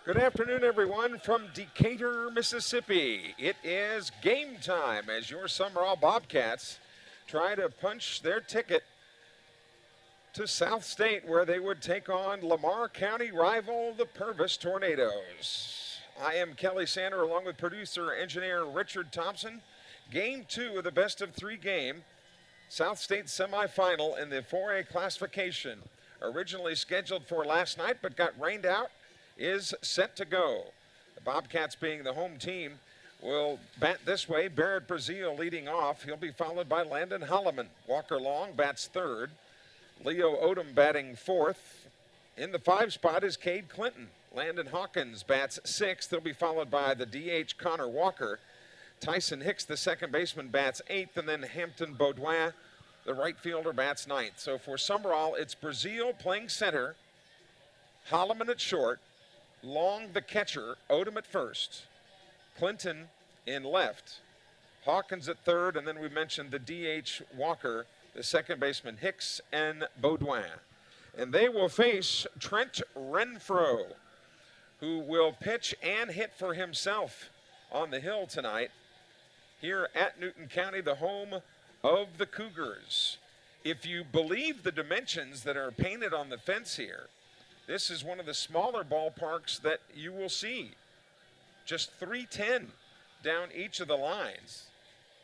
Good afternoon, everyone, from Decatur, Mississippi. It is game time as your Sumrall Bobcats try to punch their ticket to South State, where they would take on Lamar County rival, the Purvis Tornadoes. I am Kelly Sander, along with producer engineer Richard Thompson. Game 2 of the best of 3 game South State semifinal in the 4A classification. Originally scheduled for last night, but got rained out, is set to go. The Bobcats, being the home team, will bat this way. Barrett Brazil leading off. He'll be followed by Landon Holloman. Walker Long bats third. Leo Odom batting fourth. In the 5 spot is Cade Clinton. Landon Hawkins bats sixth. He'll be followed by the DH Connor Walker. Tyson Hicks, the second baseman, bats eighth, and then Hampton Baudouin, the right fielder, bats ninth. So for Sumrall, it's Brazil playing center, Holloman at short, Long the catcher, Odom at first, Clinton in left, Hawkins at third, and then we mentioned the DH Walker, the second baseman, Hicks and Baudouin. And they will face Trent Renfro, who will pitch and hit for himself on the hill tonight here at Newton County, the home of the Cougars. If you believe the dimensions that are painted on the fence here, this is one of the smaller ballparks that you will see. Just 310 down each of the lines.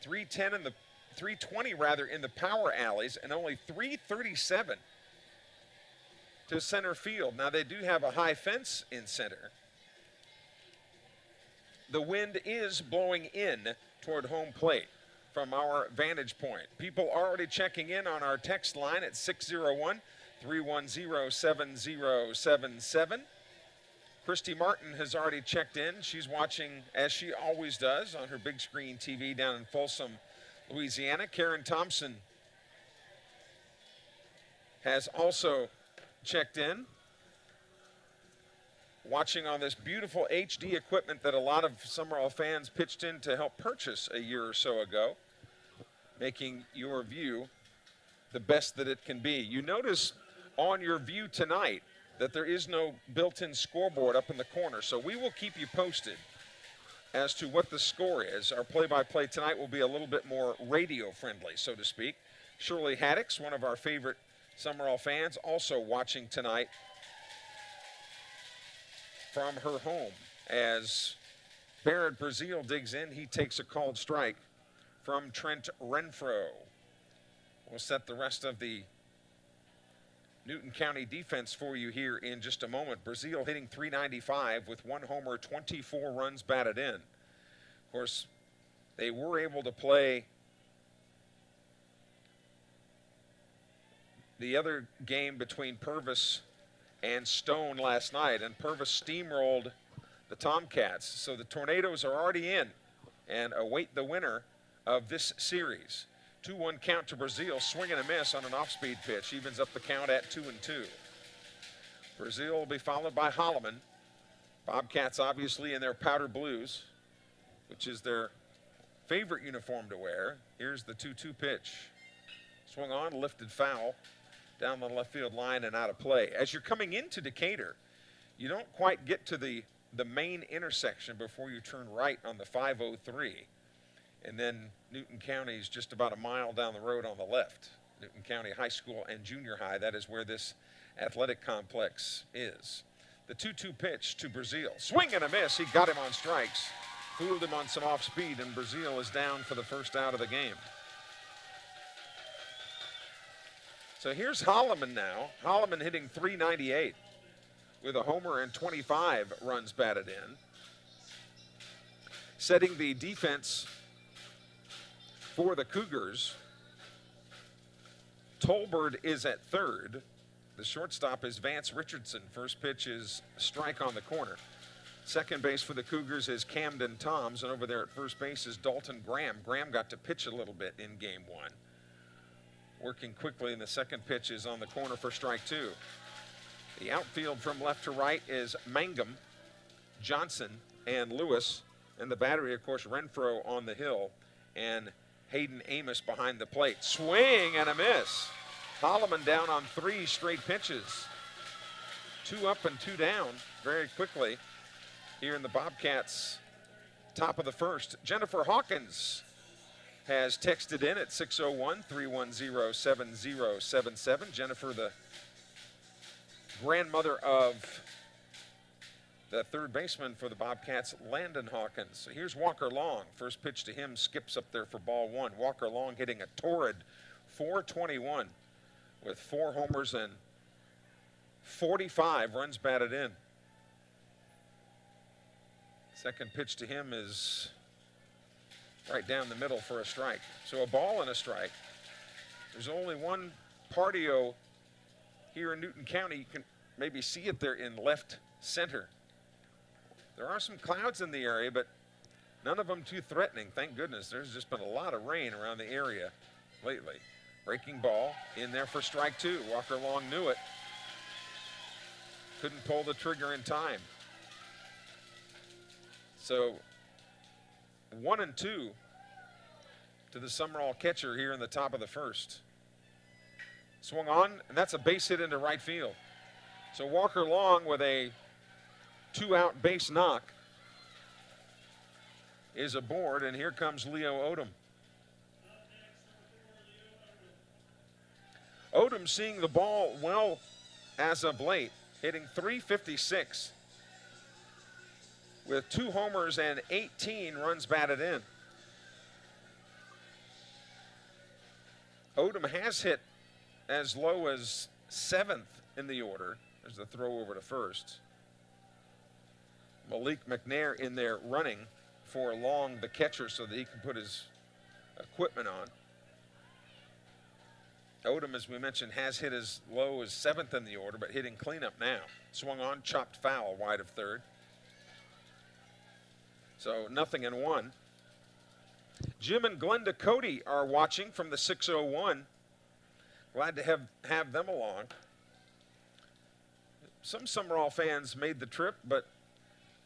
310 in the 320 rather in the power alleys, and only 337 to center field. Now they do have a high fence in center. The wind is blowing in toward home plate from our vantage point. People already checking in on our text line at 601-310-7077. Christy Martin has already checked in. She's watching, as she always does, on her big screen TV down in Folsom, Louisiana. Karen Thompson has also checked in, watching on this beautiful HD equipment that a lot of Sumrall fans pitched in to help purchase a year or so ago, making your view the best that it can be. You notice on your view tonight that there is no built-in scoreboard up in the corner, so we will keep you posted as to what the score is. Our play-by-play tonight will be a little bit more radio-friendly, so to speak. Shirley Haddix, one of our favorite Sumrall fans, also watching tonight from her home. As Barrett Brazil digs in, he takes a called strike from Trent Renfro. We'll set the rest of the Newton County defense for you here in just a moment. Brazil hitting .395 with 1 homer, 24 runs batted in. Of course, they were able to play the other game between Purvis and Stone last night, and Purvis steamrolled the Tomcats. So the Tornadoes are already in and await the winner of this series. 2-1 count to Brazil, swing and a miss on an off-speed pitch. Evens up the count at 2-2. Brazil will be followed by Holloman. Bobcats obviously in their powder blues, which is their favorite uniform to wear. Here's the 2-2 pitch. Swung on, lifted foul down the left field line and out of play. As you're coming into Decatur, you don't quite get to the main intersection before you turn right on the 503. And then Newton County is just about a mile down the road on the left. Newton County High School and Junior High, that is where this athletic complex is. The 2-2 pitch to Brazil. Swing and a miss. He got him on strikes. Fooled him on some off speed, and Brazil is down for the first out of the game. So here's Holloman now. Holloman hitting .398 with a homer and 25 runs batted in. Setting the defense for the Cougars, Tolbert is at third. The shortstop is Vance Richardson. First pitch is strike on the corner. Second base for the Cougars is Camden Toms, and over there at first base is Dalton Graham. Graham got to pitch a little bit in game 1. Working quickly, and the second pitch is on the corner for strike 2. The outfield from left to right is Mangum, Johnson, and Lewis. And the battery, of course, Renfro on the hill and Hayden Amos behind the plate. Swing and a miss. Holloman down on 3 straight pitches. 2 up and 2 down very quickly. here in the Bobcats. Top of the first. Jennifer Hawkins has texted in at 601-310-7077. Jennifer, the grandmother of the third baseman for the Bobcats, Landon Hawkins. So here's Walker Long. First pitch to him skips up there for ball one. Walker Long hitting a torrid .421 with 4 homers and 45 runs batted in. Second pitch to him is right down the middle for a strike. So a ball and a strike. There's only one Partio here in Newton County. You can maybe see it there in left center. There are some clouds in the area, but none of them too threatening. Thank goodness. There's just been a lot of rain around the area lately. Breaking ball in there for strike two. Walker Long knew it. Couldn't pull the trigger in time. So 1-2 to the Sumrall catcher here in the top of the first. Swung on, and that's a base hit into right field. So Walker Long with a 2-out base knock is aboard, and here comes Leo Odom. Odom seeing the ball well as of late, hitting .356 with 2 homers and 18 runs batted in. Odom has hit as low as 7th in the order. There's the throw over to first. Malik McNair in there running for Long, the catcher, so that he can put his equipment on. Odom, as we mentioned, has hit as low as 7th in the order, but hitting cleanup now. Swung on, chopped foul, wide of third. So 0-1. Jim and Glenda Cody are watching from the 601. Glad to have them along. Some Sumrall fans made the trip, but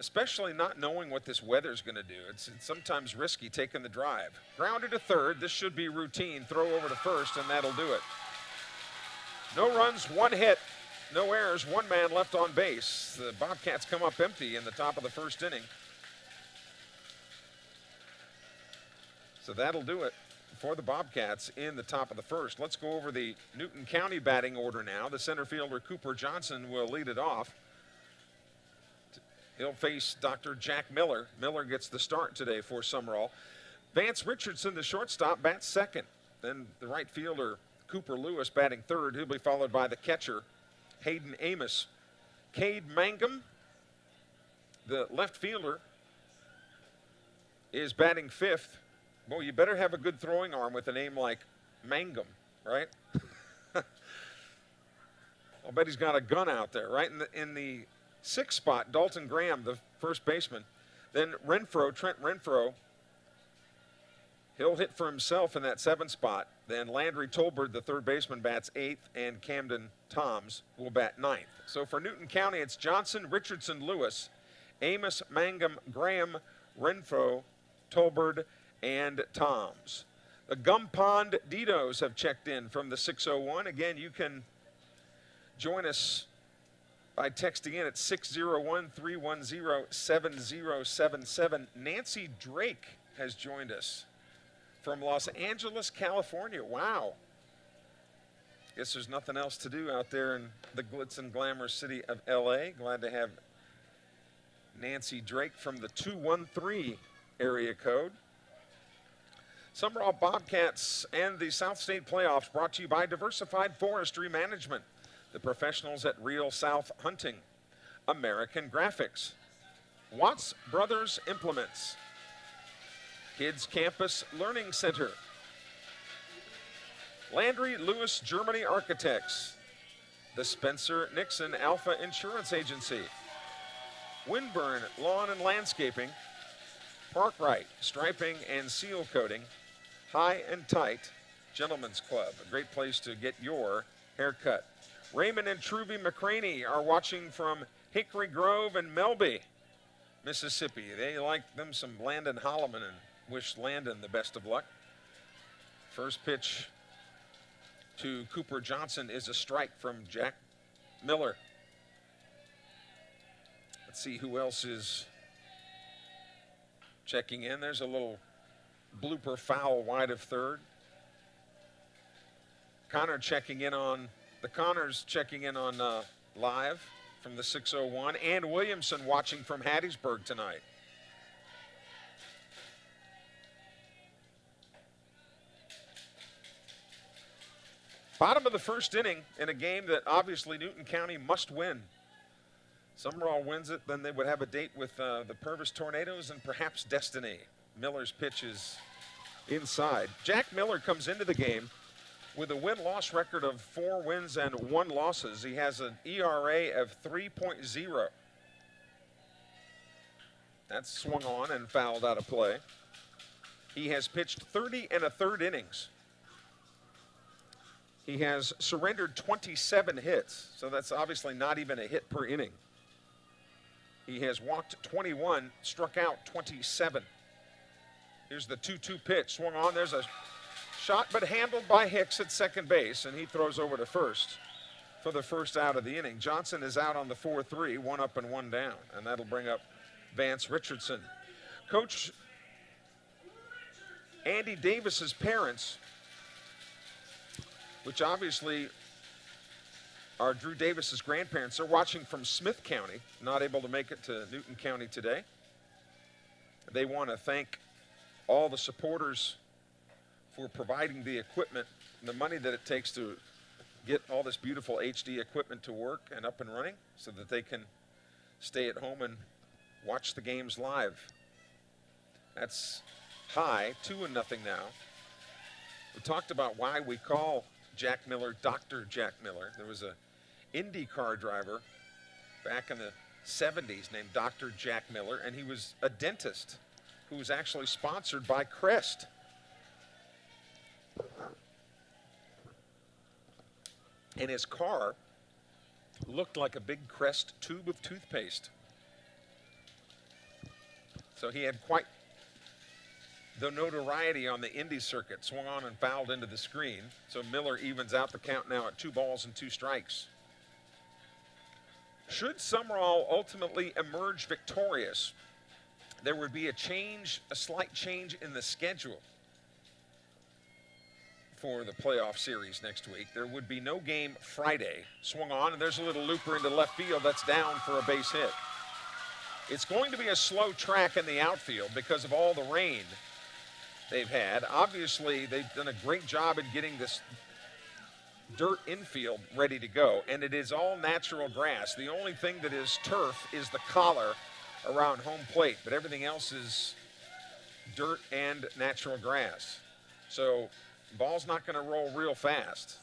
especially not knowing what this weather's going to do. It's sometimes risky taking the drive. Grounded to third. This should be routine. Throw over to first, and that'll do it. No runs, 1 hit, no errors, 1 man left on base. The Bobcats come up empty in the top of the first inning. So that'll do it for the Bobcats in the top of the first. Let's go over the Newton County batting order now. The center fielder Cooper Johnson will lead it off. He'll face Dr. Jack Miller. Miller gets the start today for Sumrall. Vance Richardson, the shortstop, bats second. Then the right fielder Cooper Lewis batting third. He'll be followed by the catcher Hayden Amos. Cade Mangum, the left fielder, is batting fifth. Boy, you better have a good throwing arm with a name like Mangum, right? I'll bet he's got a gun out there, right? In the 6th spot, Dalton Graham, the first baseman. Then Trent Renfro, he'll hit for himself in that 7th spot. Then Landry Tolbert, the third baseman, bats 8th, and Camden Toms will bat 9th. So for Newton County, it's Johnson, Richardson, Lewis, Amos, Mangum, Graham, Renfro, Tolbert, and Toms. The Gum Pond Ditos have checked in from the 601. Again, you can join us by texting in at 601-310-7077. Nancy Drake has joined us from Los Angeles, California. Wow. Guess there's nothing else to do out there in the glitz and glamour city of LA. Glad to have Nancy Drake from the 213 area code. Sumrall Bobcats and the South State Playoffs brought to you by Diversified Forestry Management, the professionals at Real South Hunting, American Graphics, Watts Brothers Implements, Kids Campus Learning Center, Landry Lewis Germany Architects, the Spencer Nixon Alpha Insurance Agency, Windburn Lawn and Landscaping, Parkwright Striping and Seal Coating, High and Tight Gentlemen's Club, a great place to get your haircut. Raymond and Truvy McCraney are watching from Hickory Grove and Melby, Mississippi. They like them some Landon Holloman and wish Landon the best of luck. First pitch to Cooper Johnson is a strike from Jack Miller. Let's see who else is checking in. There's a little blooper foul wide of third. Connors checking in on live from the 601, and Williamson watching from Hattiesburg tonight. Bottom of the first inning in a game that obviously Newton County must win. Sumrall wins it, then they would have a date with the Purvis Tornadoes and perhaps Destiny. Miller's pitch is inside. Jack Miller comes into the game with a win-loss record of 4 wins and 1 losses. He has an ERA of 3.0. That's swung on and fouled out of play. He has pitched 30 1/3 innings. He has surrendered 27 hits, so that's obviously not even a hit per inning. He has walked 21, struck out 27. Here's the 2-2 pitch, swung on. There's a shot, but handled by Hicks at second base, and he throws over to first for the first out of the inning. Johnson is out on the 4-3, 1 up and 1 down, and that'll bring up Vance Richardson. Coach Andy Davis's parents, which obviously are Drew Davis's grandparents, are watching from Smith County, not able to make it to Newton County today. They want to thank all the supporters for providing the equipment and the money that it takes to get all this beautiful HD equipment to work and up and running so that they can stay at home and watch the games live. That's high, 2-0 now. We talked about why we call Jack Miller Dr. Jack Miller. There was a IndyCar driver back in the 70s named Dr. Jack Miller, and he was a dentist who was actually sponsored by Crest. And his car looked like a big Crest tube of toothpaste. So he had quite the notoriety on the Indy circuit. Swung on and fouled into the screen. So Miller evens out the count now at 2 balls and 2 strikes. Should Sumrall ultimately emerge victorious, there would be a slight change in the schedule for the playoff series next week. There would be no game Friday. Swung on, and there's a little looper into left field. That's down for a base hit. It's going to be a slow track in the outfield because of all the rain they've had. Obviously, they've done a great job in getting this dirt infield ready to go, and it is all natural grass. The only thing that is turf is the collar around home plate, but everything else is dirt and natural grass. So ball's not going to roll real fast.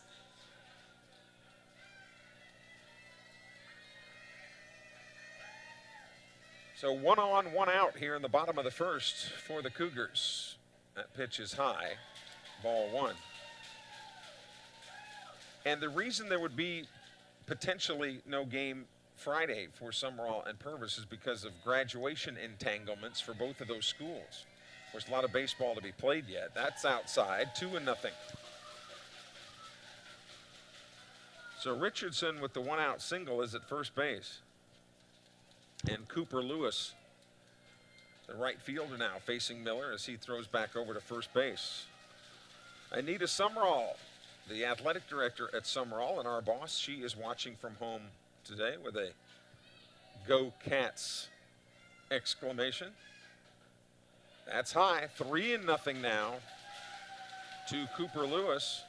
So 1 on, 1 out here in the bottom of the first for the Cougars. That pitch is high, ball 1. And the reason there would be potentially no game Friday for Sumrall and Purvis is because of graduation entanglements for both of those schools. There's a lot of baseball to be played yet. That's outside, 2-0. So Richardson with the 1-out single is at first base. And Cooper Lewis, the right fielder now, facing Miller as he throws back over to first base. Anita Sumrall, the athletic director at Sumrall and our boss, she is watching from home today with a "Go Cats" exclamation. That's high, 3-0 now to Cooper Lewis.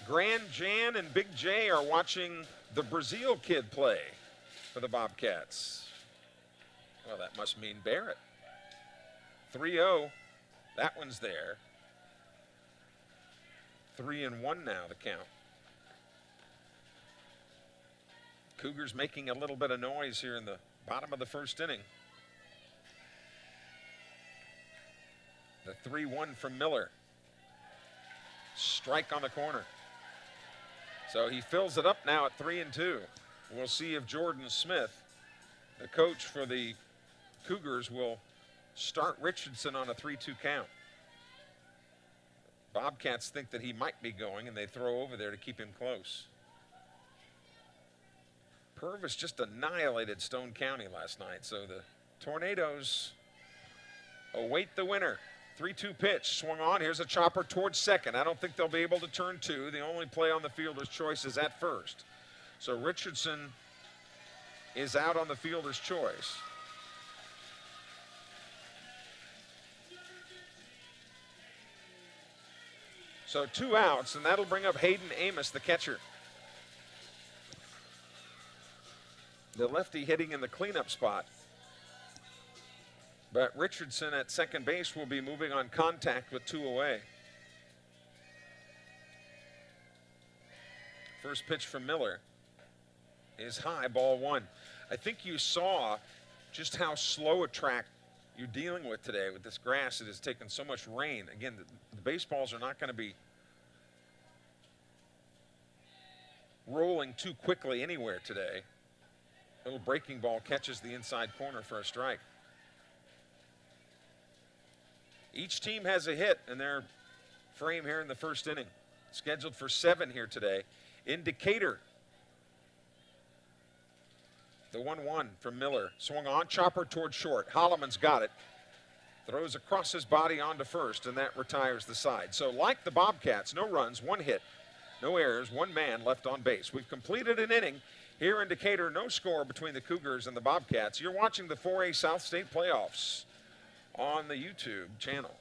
Grand Jan and Big J are watching the Brazil kid play for the Bobcats. Well, that must mean Barrett. 3-0, that one's there. 3-1 now, the count. Cougars making a little bit of noise here in the bottom of the first inning. The 3-1 from Miller. Strike on the corner. So he fills it up now at 3-2. We'll see if Jordan Smith, the coach for the Cougars, will start Richardson on a 3-2 count. Bobcats think that he might be going, and they throw over there to keep him close. Purvis just annihilated Stone County last night, so the Tornadoes await the winner. 3-2 pitch, swung on. Here's a chopper towards second. I don't think they'll be able to turn two. The only play on the fielder's choice is at first. So Richardson is out on the fielder's choice. So 2 outs, and that'll bring up Hayden Amos, the catcher. The lefty hitting in the cleanup spot. But Richardson at second base will be moving on contact with 2 away. First pitch from Miller is high, ball 1. I think you saw just how slow a track you're dealing with today with this grass. It has taken so much rain. Again, the baseballs are not going to be rolling too quickly anywhere today. Little breaking ball catches the inside corner for a strike. Each team has a hit in their frame here in the first inning. Scheduled for 7 here today. In Decatur, the 1-1 from Miller. Swung on, chopper toward short. Holloman's got it. Throws across his body onto first, and that retires the side. So like the Bobcats, no runs, 1 hit, no errors, 1 man left on base. We've completed an inning here in Decatur. No score between the Cougars and the Bobcats. You're watching the 4A South State playoffs on the YouTube channel.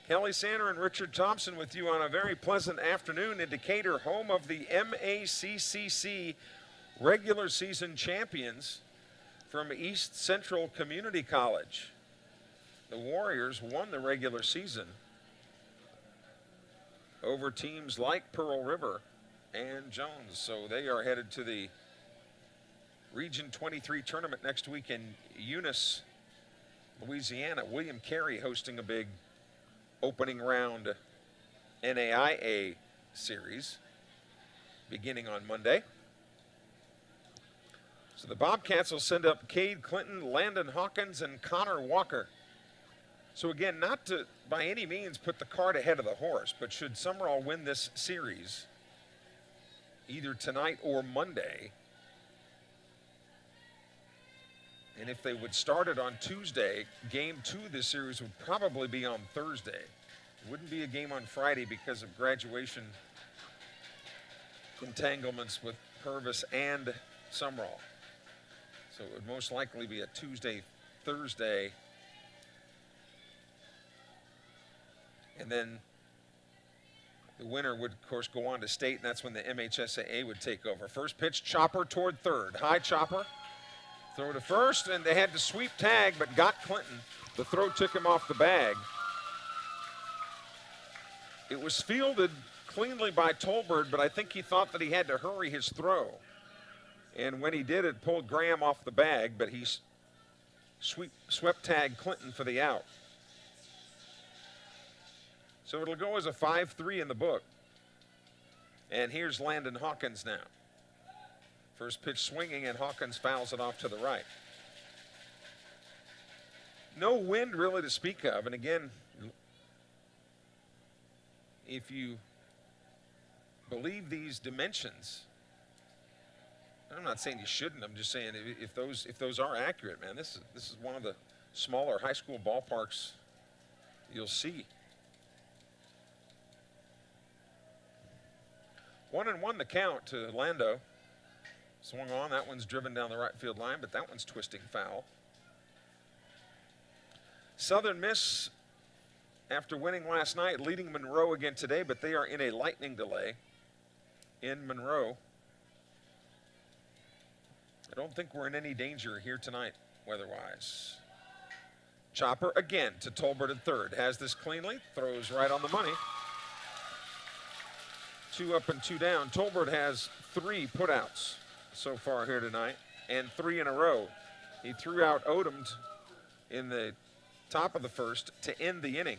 Kelly Sander and Richard Thompson with you on a very pleasant afternoon in Decatur, home of the MHSAA regular season champions from East Central Community College. The Warriors won the regular season over teams like Pearl River and Jones. So they are headed to the Region 23 tournament next week in Eunice, Louisiana. William Carey hosting a big opening round NAIA series beginning on Monday. So the Bobcats will send up Cade Clinton, Landon Hawkins, and Connor Walker. So again, not to by any means put the cart ahead of the horse, but should Sumrall win this series either tonight or Monday, and if they would start it on Tuesday, game 2 of this series would probably be on Thursday. It wouldn't be a game on Friday because of graduation entanglements with Purvis and Sumrall. So it would most likely be a Tuesday, Thursday, and then the winner would, of course, go on to state, and that's when the MHSAA would take over. First pitch, chopper toward third. High chopper. Throw to first, and they had to sweep tag, but got Clinton. The throw took him off the bag. It was fielded cleanly by Tolbert, but I think he thought that he had to hurry his throw. And when he did, it pulled Graham off the bag, but he swept tag Clinton for the out. So it'll go as a 5-3 in the book. And here's Landon Hawkins now. First pitch swinging, and Hawkins fouls it off to the right. No wind really to speak of. And again, if you believe these dimensions, I'm not saying you shouldn't. I'm just saying if those are accurate, man, this is one of the smaller high school ballparks you'll see. 1-1 the count to Lando. Swung on, that one's driven down the right field line, but that one's twisting foul. Southern Miss, after winning last night, leading Monroe again today, but they are in a lightning delay in Monroe. I don't think we're in any danger here tonight, weather-wise. Chopper again to Tolbert at third. Has this cleanly, throws right on the money. 2 up and 2 down. Tolbert has 3 putouts so far here tonight, and 3 in a row. He threw out Odom in the top of the first to end the inning.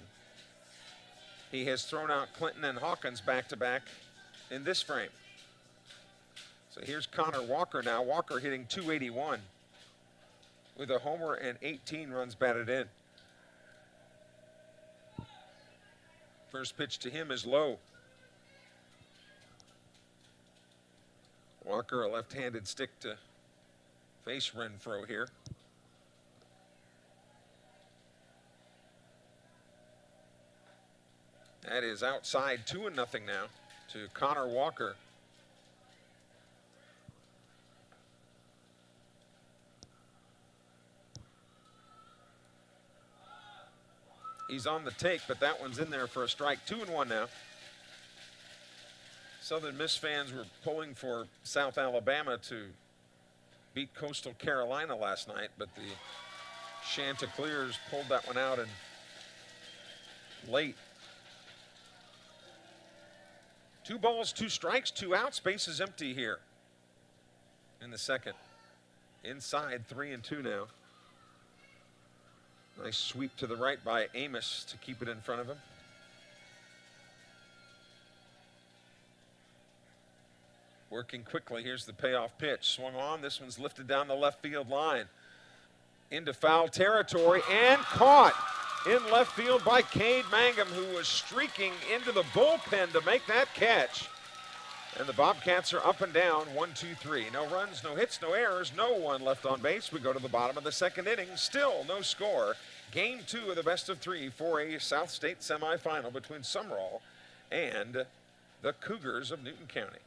He has thrown out Clinton and Hawkins back-to-back in this frame. So here's Connor Walker now. Walker hitting .281 with a homer and 18 runs batted in. First pitch to him is low. Walker, a left-handed stick to face Renfroe here. That is outside, 2-0 now to Connor Walker. He's on the take, but that one's in there for a strike. 2-1 now. Southern Miss fans were pulling for South Alabama to beat Coastal Carolina last night, but the Chanticleers pulled that one out and late. 2 balls, 2 strikes, 2 outs. Base is empty here in the second. Inside, 3-2 now. Nice sweep to the right by Amos to keep it in front of him. Working quickly, here's the payoff pitch. Swung on, this one's lifted down the left field line. Into foul territory and caught in left field by Cade Mangum, who was streaking into the bullpen to make that catch. And the Bobcats are up and down, 1-2-3. No runs, no hits, no errors, no one left on base. We go to the bottom of the second inning, still no score. Game 2 of the best of 3 for a South State semifinal between Sumrall and the Cougars of Newton County.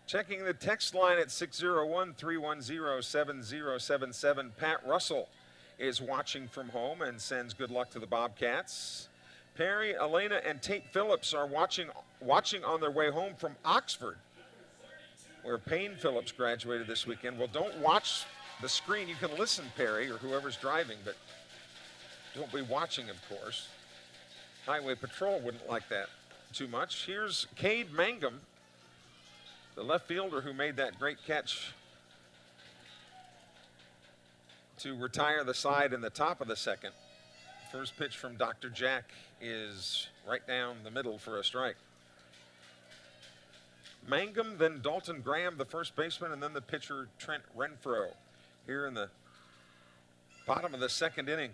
Checking the text line at 601-310-7077. Pat Russell is watching from home and sends good luck to the Bobcats. Perry, Elena, and Tate Phillips are watching on their way home from Oxford, where Payne Phillips graduated this weekend. Well, don't watch the screen. You can listen, Perry, or whoever's driving, but don't be watching, of course. Highway Patrol wouldn't like that too much. Here's Cade Mangum, the left fielder who made that great catch to retire the side in the top of the second. First pitch from Dr. Jack is right down the middle for a strike. Mangum, then Dalton Graham, the first baseman, and then the pitcher Trent Renfroe here in the bottom of the second inning.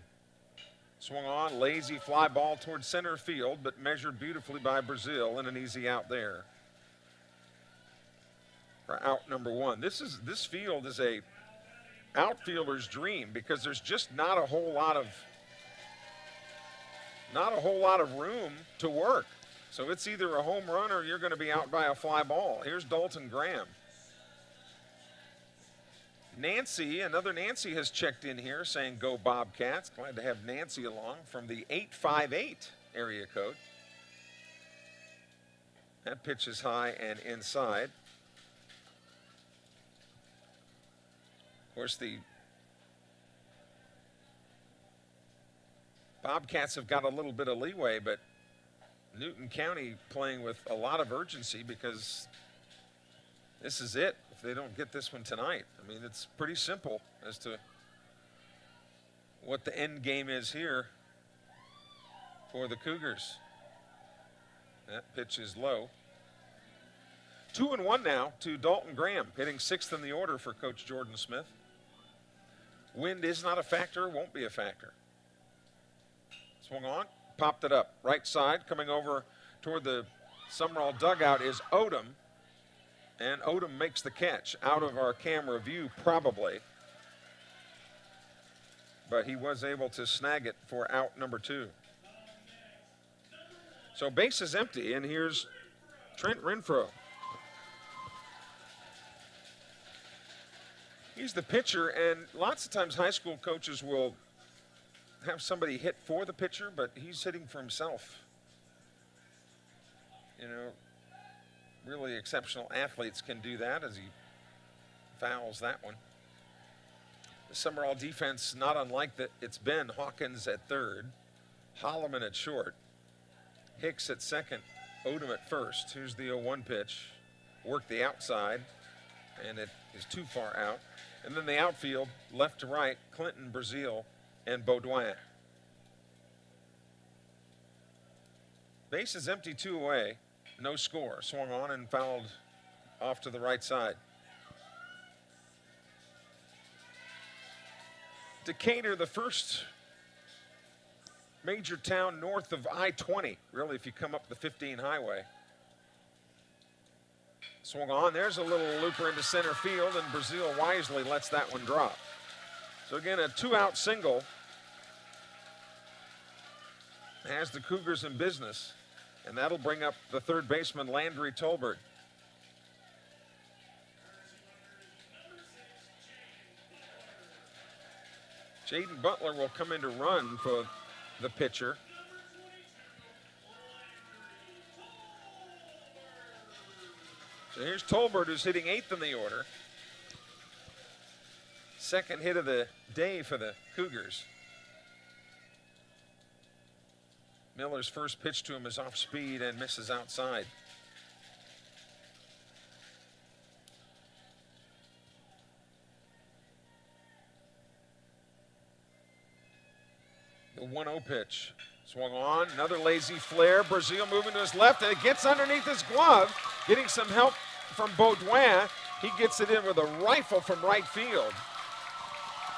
Swung on, lazy fly ball towards center field, but measured beautifully by Brazil and an easy out there. For out number 1. This field is a outfielder's dream because there's just not a whole lot of room to work. So it's either a home run or you're going to be out by a fly ball. Here's Dalton Graham. Nancy, another Nancy has checked in here saying go Bobcats. Glad to have Nancy along from the 858 area code. That pitch is high and inside. Of course, the Bobcats have got a little bit of leeway, but Newton County playing with a lot of urgency because this is it if they don't get this one tonight. I mean, it's pretty simple as to what the end game is here for the Cougars. That pitch is low. 2-1 now to Dalton Graham, hitting 6th in the order for Coach Jordan Smith. Wind is not a factor, won't be a factor. Swung on, popped it up. Right side, coming over toward the Sumrall dugout is Odom. And Odom makes the catch. Out of our camera view, probably. But he was able to snag it for out number 2. So base is empty, and here's Trent Renfro. He's the pitcher, and lots of times high school coaches will have somebody hit for the pitcher, but he's hitting for himself. You know, really exceptional athletes can do that as he fouls that one. The Sumrall defense, not unlike that it's been. Hawkins at third, Holloman at short, Hicks at second, Odom at first. Here's the 0-1 pitch. Work the outside, and it is too far out. And then the outfield, left to right, Clinton, Brazil, and Baudouin. Base is empty, 2 away, no score. Swung on and fouled off to the right side. Decatur, the first major town north of I-20, really, if you come up the 15 highway. Swung on, there's a little looper into center field, and Brazil wisely lets that one drop. So again, a 2-out single has the Cougars in business, and that'll bring up the third baseman, Landry Tolbert. Jaden Butler will come in to run for the pitcher. So here's Tolbert, who's hitting 8th in the order. Second hit of the day for the Cougars. Miller's first pitch to him is off speed and misses outside. The 1-0 pitch. Swung on, another lazy flare. Brazil moving to his left, and it gets underneath his glove. Getting some help from Baudouin. He gets it in with a rifle from right field.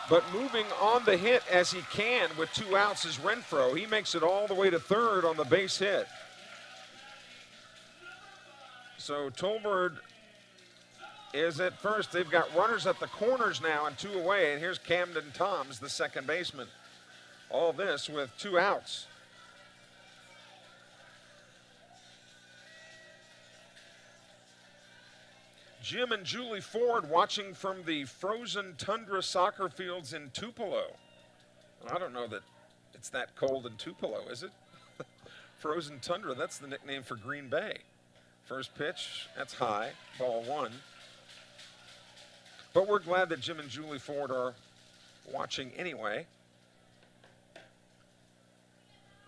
But moving on the hit as he can with 2 outs is Renfro. He makes it all the way to third on the base hit. So Tolbert is at first. They've got runners at the corners now and 2 away. And here's Camden Toms, the second baseman. All this with 2 outs. Jim and Julie Ford watching from the frozen tundra soccer fields in Tupelo. I don't know that it's that cold in Tupelo, is it? Frozen tundra, that's the nickname for Green Bay. First pitch, that's high, ball 1. But we're glad that Jim and Julie Ford are watching anyway.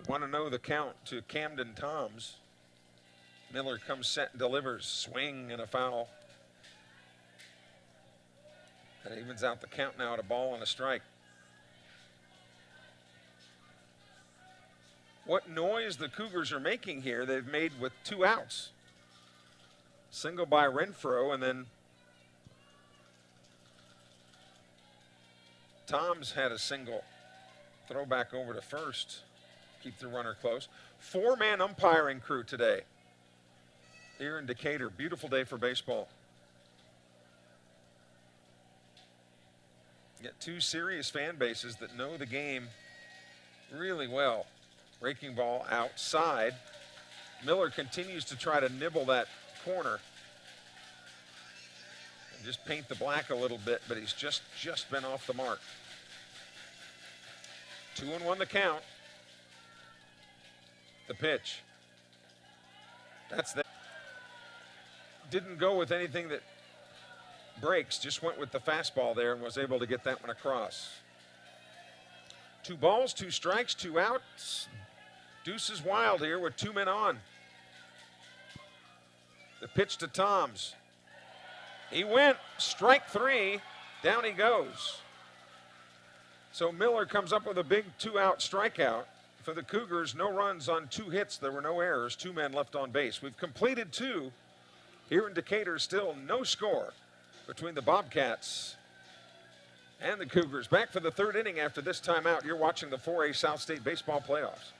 Want to know the count to Camden Toms. Miller comes set and delivers. Swing and a foul. That evens out the count now at a ball and a strike. What noise the Cougars are making here, they've made with 2 outs. Single by Renfro, and then Toms had a single. Throw back over to first. Keep the runner close. 4-man umpiring crew today here in Decatur. Beautiful day for baseball. You got 2 serious fan bases that know the game really well. Breaking ball outside. Miller continues to try to nibble that corner. just paint the black a little bit, but he's just been off the mark. 2-1 the count. The pitch. That's that. Didn't go with anything that breaks, just went with the fastball there and was able to get that one across. 2 balls, 2 strikes, 2 outs. Deuce is wild here with 2 men on. The pitch to Toms. He went, strike 3, down he goes. So Miller comes up with a big 2-out strikeout. For the Cougars, no runs on 2 hits. There were no errors, 2 men left on base. We've completed 2. Here in Decatur, still no score between the Bobcats and the Cougars. Back for the 3rd inning after this timeout. You're watching the 4A South State Baseball Playoffs.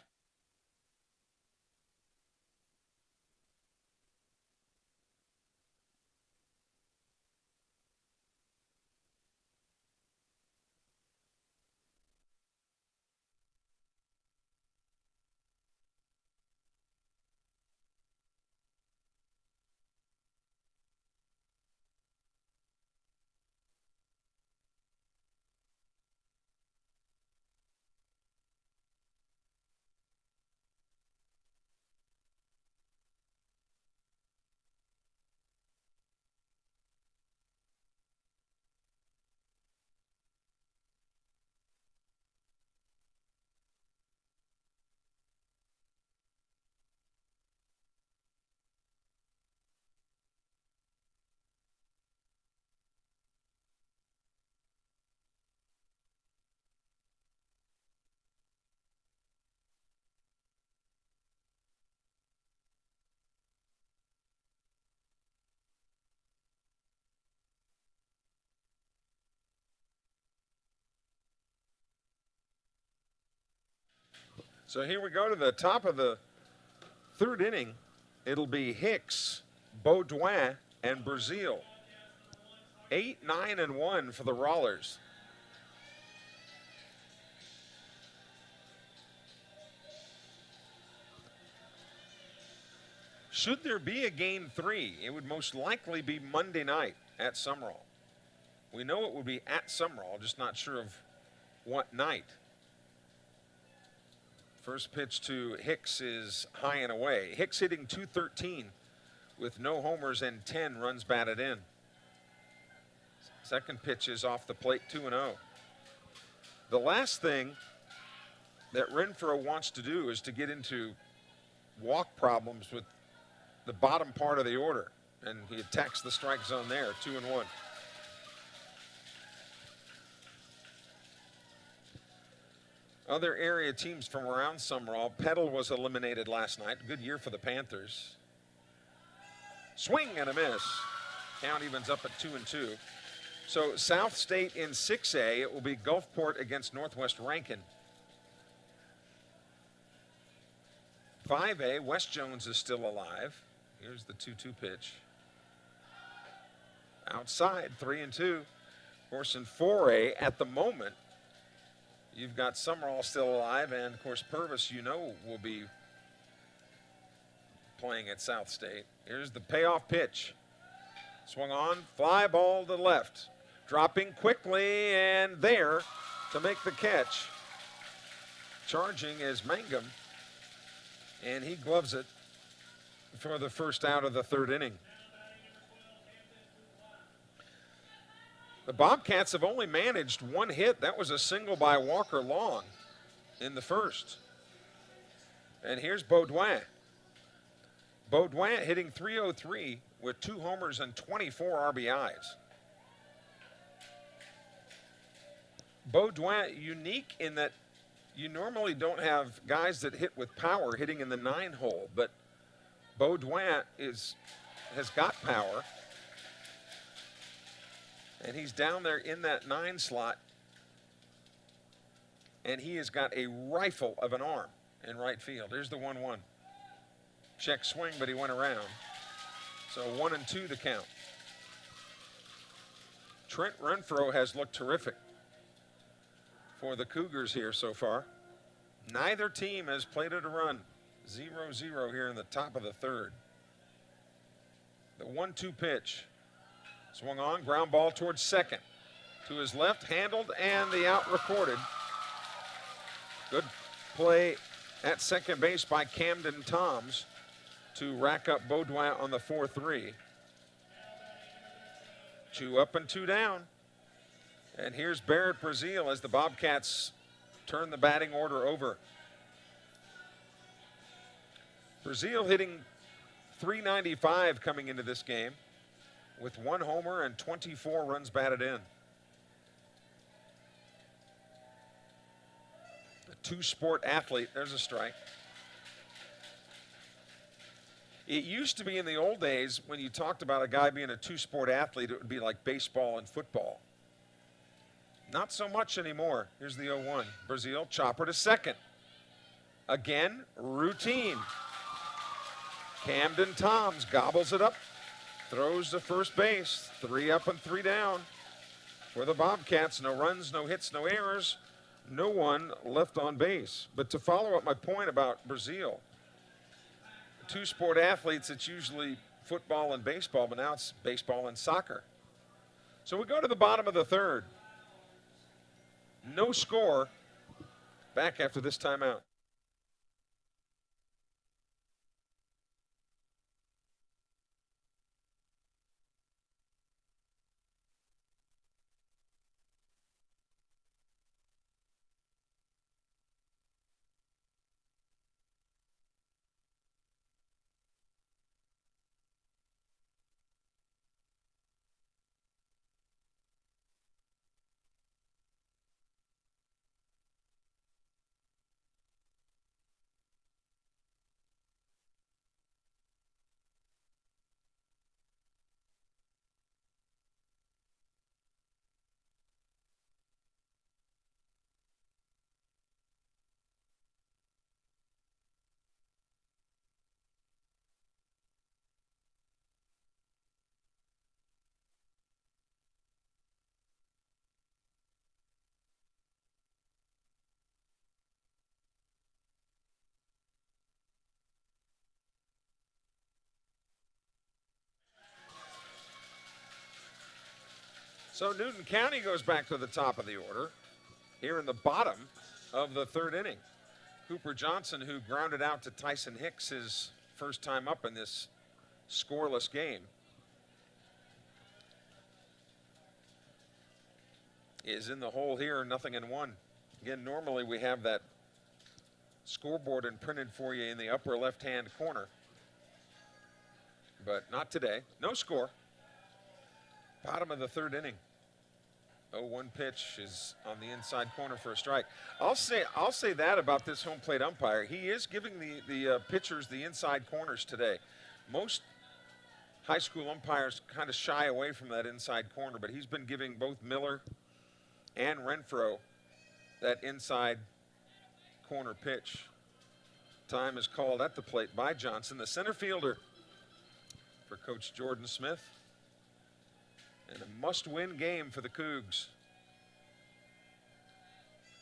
So here we go to the top of the 3rd inning. It'll be Hicks, Baudouin, and Brazil. 8, 9, and 1 for the Rawlers. Should there be a game 3, it would most likely be Monday night at Sumrall. We know it will be at Sumrall, just not sure of what night. First pitch to Hicks is high and away. Hicks hitting .213 with no homers and 10 runs batted in. Second pitch is off the plate, 2-0. The last thing that Renfroe wants to do is to get into walk problems with the bottom part of the order, and he attacks the strike zone there, 2-1. Other area teams from around Sumrall. Petal was eliminated last night. Good year for the Panthers. Swing and a miss. Count evens up at 2-2. So South State in 6A, it will be Gulfport against Northwest Rankin. 5A, West Jones is still alive. Here's the 2-2 pitch. Outside, 3-2. Of course, in 4A, at the moment, you've got Sumrall still alive, and of course Purvis, you know, will be playing at South State. Here's the payoff pitch. Swung on, fly ball to left. Dropping quickly, and there to make the catch. Charging is Mangum, and he gloves it for the first out of the 3rd inning. The Bobcats have only managed 1 hit. That was a single by Walker Long in the first. And here's Baudouin. Baudouin hitting .303 with 2 homers and 24 RBIs. Baudouin unique in that you normally don't have guys that hit with power hitting in the 9 hole, but Baudouin has got power. And he's down there in that 9 slot. And he has got a rifle of an arm in right field. Here's the 1-1. Check swing, but he went around. So 1-2 to count. Trent Renfroe has looked terrific for the Cougars here so far. Neither team has played it a run. 0-0 here in the top of the 3rd. The 1-2 pitch. Swung on, ground ball towards second. To his left, handled, and the out recorded. Good play at second base by Camden Toms to rack up Baudouin on the 4-3. 2 up and 2 down. And here's Barrett Brazil as the Bobcats turn the batting order over. Brazil hitting .395 coming into this game with 1 homer and 24 runs batted in. A 2-sport athlete, there's a strike. It used to be in the old days when you talked about a guy being a 2-sport athlete, it would be like baseball and football. Not so much anymore. Here's the 0-1. Brazil, chopper to second. Again, routine. Camden Toms gobbles it up, throws to first base. 3 up and 3 down for the Bobcats. No runs, no hits, no errors. No one left on base. But to follow up my point about Brazil, 2-sport athletes, it's usually football and baseball, but now it's baseball and soccer. So we go to the bottom of the third. No score. Back after this timeout. So Newton County goes back to the top of the order here in the bottom of the third inning. Cooper Johnson, who grounded out to Tyson Hicks his first time up in this scoreless game, is in the hole here, 0-1. Again, normally we have that scoreboard imprinted for you in the upper left-hand corner, but not today. No score. Bottom of the third inning. 0-1 pitch is on the inside corner for a strike. I'll say that about this home plate umpire. He is giving the pitchers the inside corners today. Most high school umpires kind of shy away from that inside corner, but he's been giving both Miller and Renfro that inside corner pitch. Time is called at the plate by Johnson, the center fielder for Coach Jordan Smith. And a must-win game for the Cougs.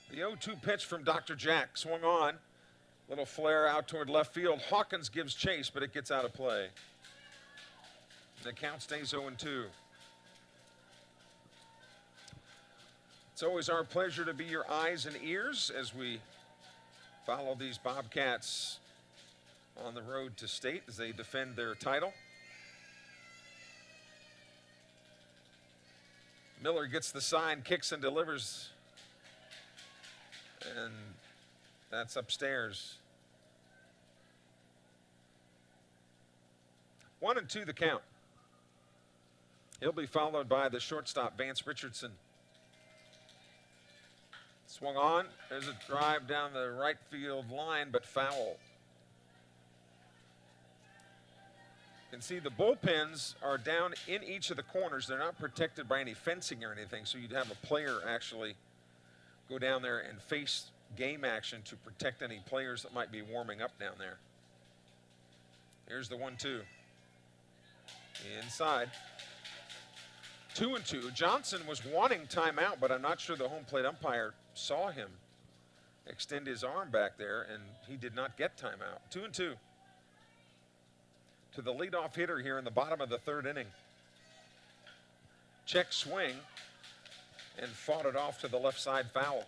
The 0-2 pitch from Dr. Jack swung on. Little flare out toward left field. Hawkins gives chase, but it gets out of play. The count stays 0-2. It's always our pleasure to be your eyes and ears as we follow these Bobcats on the road to state as they defend their title. Miller gets the sign, kicks and delivers, and that's upstairs. 1-2 the count. He'll be followed by the shortstop, Vance Richardson. Swung on, there's a drive down the right field line, but foul. You can see the bullpens are down in each of the corners. They're not protected by any fencing or anything, so you'd have a player actually go down there and face game action to protect any players that might be warming up down there. Here's the 1-2. Inside. 2-2. Johnson was wanting timeout, but I'm not sure the home plate umpire saw him extend his arm back there, and he did not get timeout. 2-2. To the leadoff hitter here in the bottom of the third inning. check swing and fought it off to the left side foul.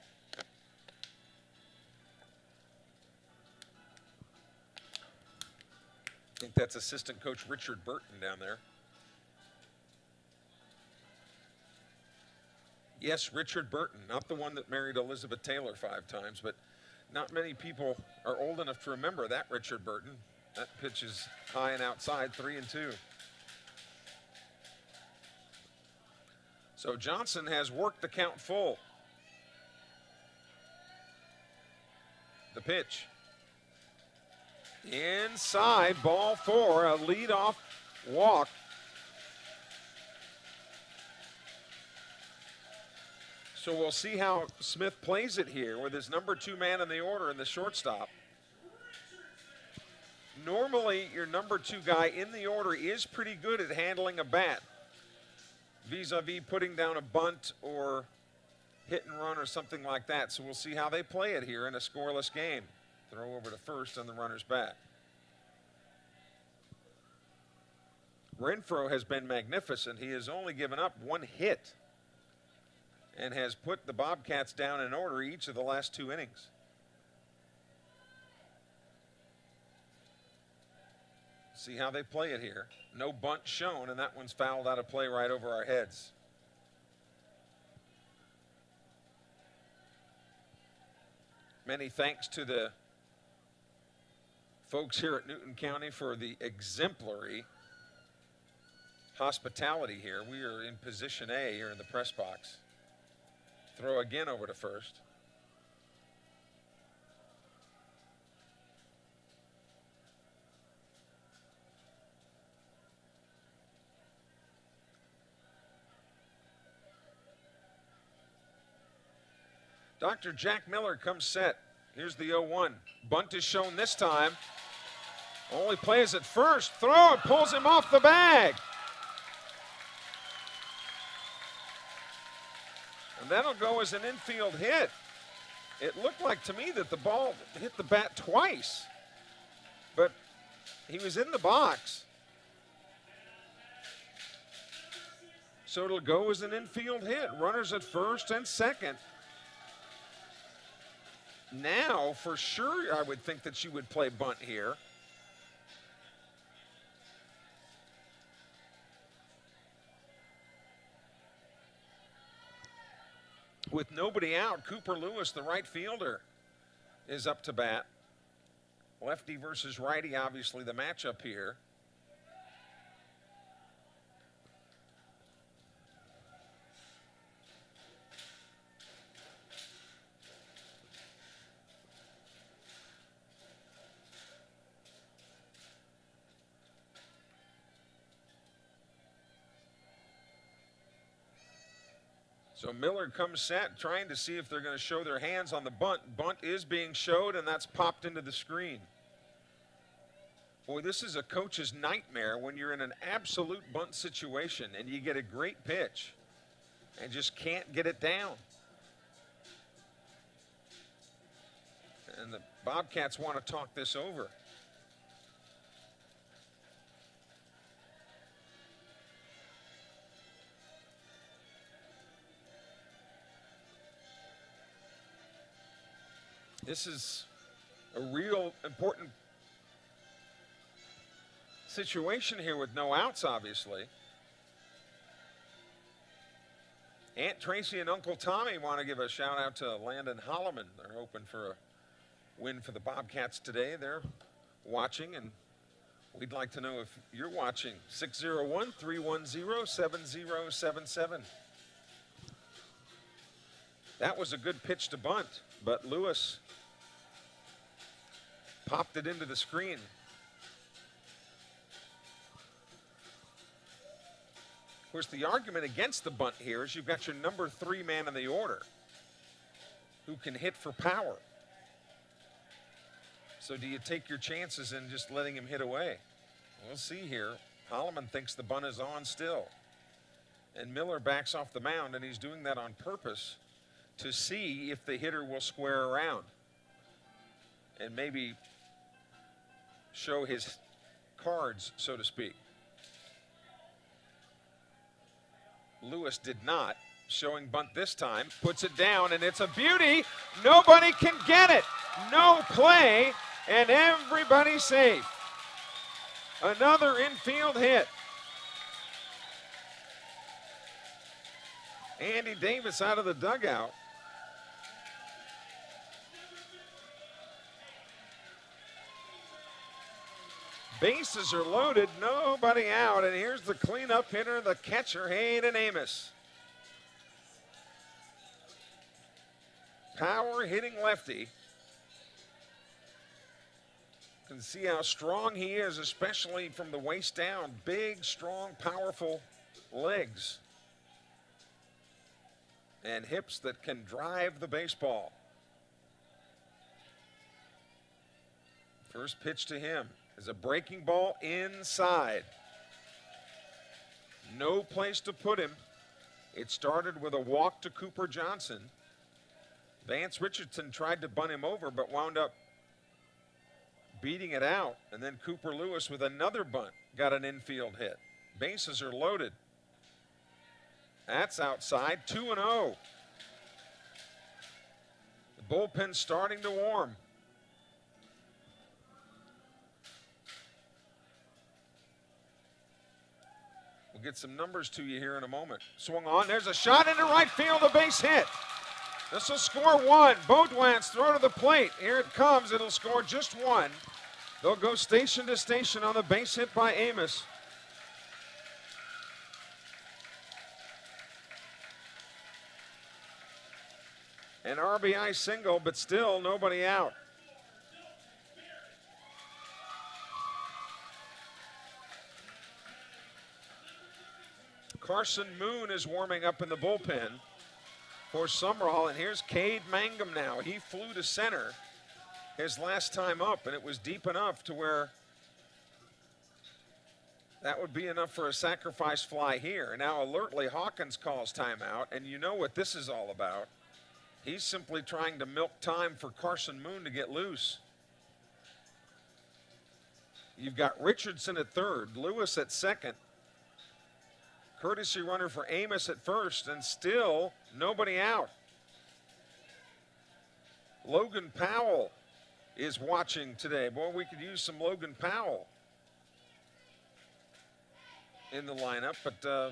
I think that's assistant coach Richard Burton down there. Yes, Richard Burton, not the one that married Elizabeth Taylor 5 times, but not many people are old enough to remember that Richard Burton. That pitch is high and outside, 3-2. So Johnson has worked the count full. The pitch. Inside, ball 4, a leadoff walk. So we'll see how Smith plays it here with his number 2 man in the order and the shortstop. Normally, your number 2 guy in the order is pretty good at handling a bat, vis-a-vis putting down a bunt or hit and run or something like that. So we'll see how they play it here in a scoreless game. Throw over to first on the runner's back. Renfroe has been magnificent. He has only given up 1 hit and has put the Bobcats down in order each of the last 2 innings. See how they play it here. No bunt shown, and that one's fouled out of play right over our heads. Many thanks to the folks here at Newton County for the exemplary hospitality here. We are in position A here in the press box. Throw again over to first. Dr. Jack Miller comes set. Here's the 0-1. Bunt is shown this time. Only plays at first. Throw it, pulls him off the bag. And that'll go as an infield hit. It looked like to me that the ball hit the bat twice, but he was in the box. So it'll go as an infield hit. Runners at first and second. Now, for sure, I would think that you would play bunt here. With nobody out, Cooper Lewis, the right fielder, is up to bat. Lefty versus righty, obviously the matchup here. So Miller comes set, trying to see if they're going to show their hands on the bunt. Bunt is being showed, and that's popped into the screen. Boy, this is a coach's nightmare when you're in an absolute bunt situation and you get a great pitch and just can't get it down. And the Bobcats want to talk this over. This is a real important situation here with no outs, obviously. Aunt Tracy and Uncle Tommy want to give a shout out to Landon Holloman. They're hoping for a win for the Bobcats today. They're watching, and we'd like to know if you're watching. 601-310-7077. That was a good pitch to bunt, but Lewis popped it into the screen. Of course, the argument against the bunt here is you've got your number 3 man in the order who can hit for power. So do you take your chances in just letting him hit away? We'll see here. Holloman thinks the bunt is on still. And Miller backs off the mound, and he's doing that on purpose to see if the hitter will square around and maybe show his cards, so to speak. Lewis did not. Showing bunt this time, puts it down, and it's a beauty. Nobody can get it. No play, and everybody's safe. Another infield hit. Andy Davis out of the dugout. Bases are loaded, nobody out, and here's the cleanup hitter, the catcher, Hayden Amos. Power hitting lefty. You can see how strong he is, especially from the waist down. Big, strong, powerful legs and hips that can drive the baseball. First pitch to him is a breaking ball inside. No place to put him. It started with a walk to Cooper Johnson. Vance Richardson tried to bunt him over, but wound up beating it out. And then Cooper Lewis with another bunt got an infield hit. Bases are loaded. That's outside, 2-0. The bullpen's starting to warm. We'll get some numbers to you here in a moment. Swung on, there's a shot into right field, a base hit. This will score one. Baudouin's throw to the plate. Here it comes. It'll score just one. They'll go station to station on the base hit by Amos. An RBI single, but still nobody out. Carson Moon is warming up in the bullpen for Sumrall, and here's Cade Mangum now. He flew to center his last time up, and it was deep enough to where that would be enough for a sacrifice fly here. Now alertly Hawkins calls timeout, and you know what this is all about. He's simply trying to milk time for Carson Moon to get loose. You've got Richardson at third, Lewis at second, courtesy runner for Amos at first, and still nobody out. Logan Powell is watching today. Boy, we could use some Logan Powell in the lineup, but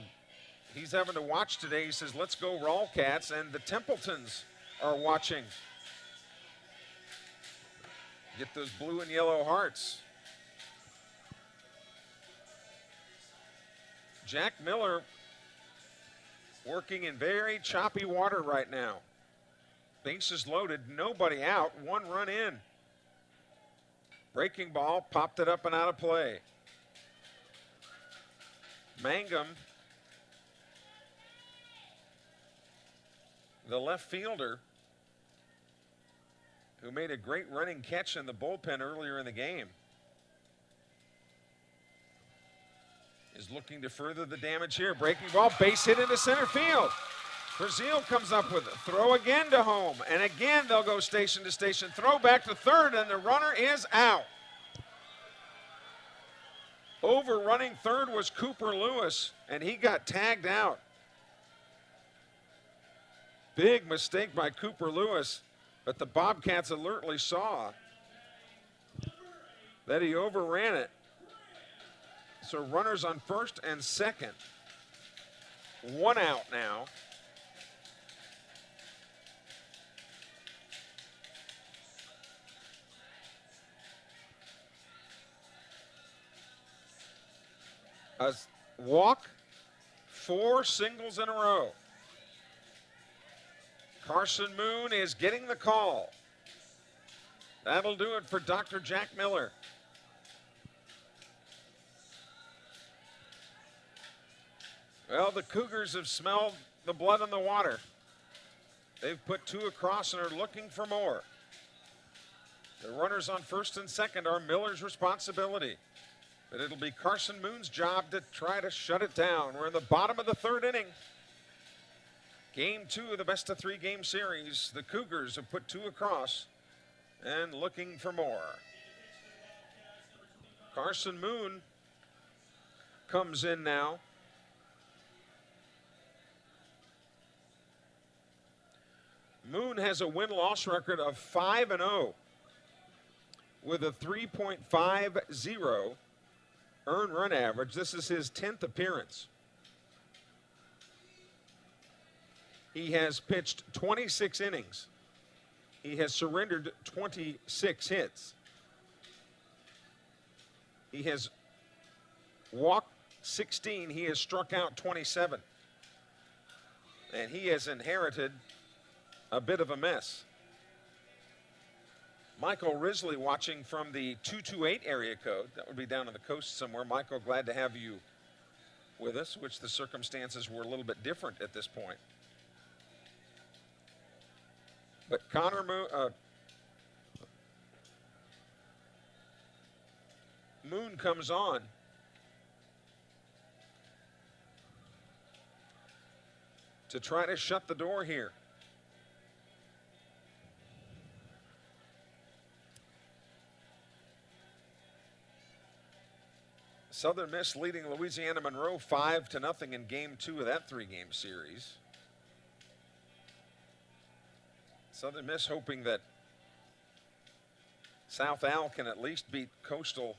he's having to watch today. He says, let's go Bobcats, and the Templetons are watching. Get those blue and yellow hearts. Jack Miller working in very choppy water right now. Bases loaded, nobody out, one run in. Breaking ball, popped it up and out of play. Mangum, the left fielder, who made a great running catch in the bullpen earlier in the game, is looking to further the damage here. Breaking ball, base hit into center field. Brazil comes up with it. Throw again to home, and again they'll go station to station. Throw back to third, and the runner is out. Overrunning third was Cooper Lewis, and he got tagged out. Big mistake by Cooper Lewis, but the Bobcats alertly saw that he overran it. So runners on first and second. One out now. A walk, 4 singles in a row. Carson Moon is getting the call. That'll do it for Dr. Jack Miller. Well, the Cougars have smelled the blood in the water. They've put 2 across and are looking for more. The runners on first and second are Miller's responsibility, but it'll be Carson Moon's job to try to shut it down. We're in the bottom of the third inning. Game 2 of the best-of-3 game series. The Cougars have put 2 across and looking for more. Carson Moon comes in now. Moon has a win-loss record of 5-0 with a 3.50 earned run average. This is his 10th appearance. He has pitched 26 innings. He has surrendered 26 hits. He has walked 16. He has struck out 27. And he has inherited a bit of a mess. Michael Risley watching from the 228 area code. That would be down on the coast somewhere. Michael, glad to have you with us, which the circumstances were a little bit different at this point. But Connor Moon comes on. To try to shut the door here. Southern Miss leading Louisiana Monroe 5-0 in game 2 of that 3-game series. Southern Miss hoping that South Al can at least beat Coastal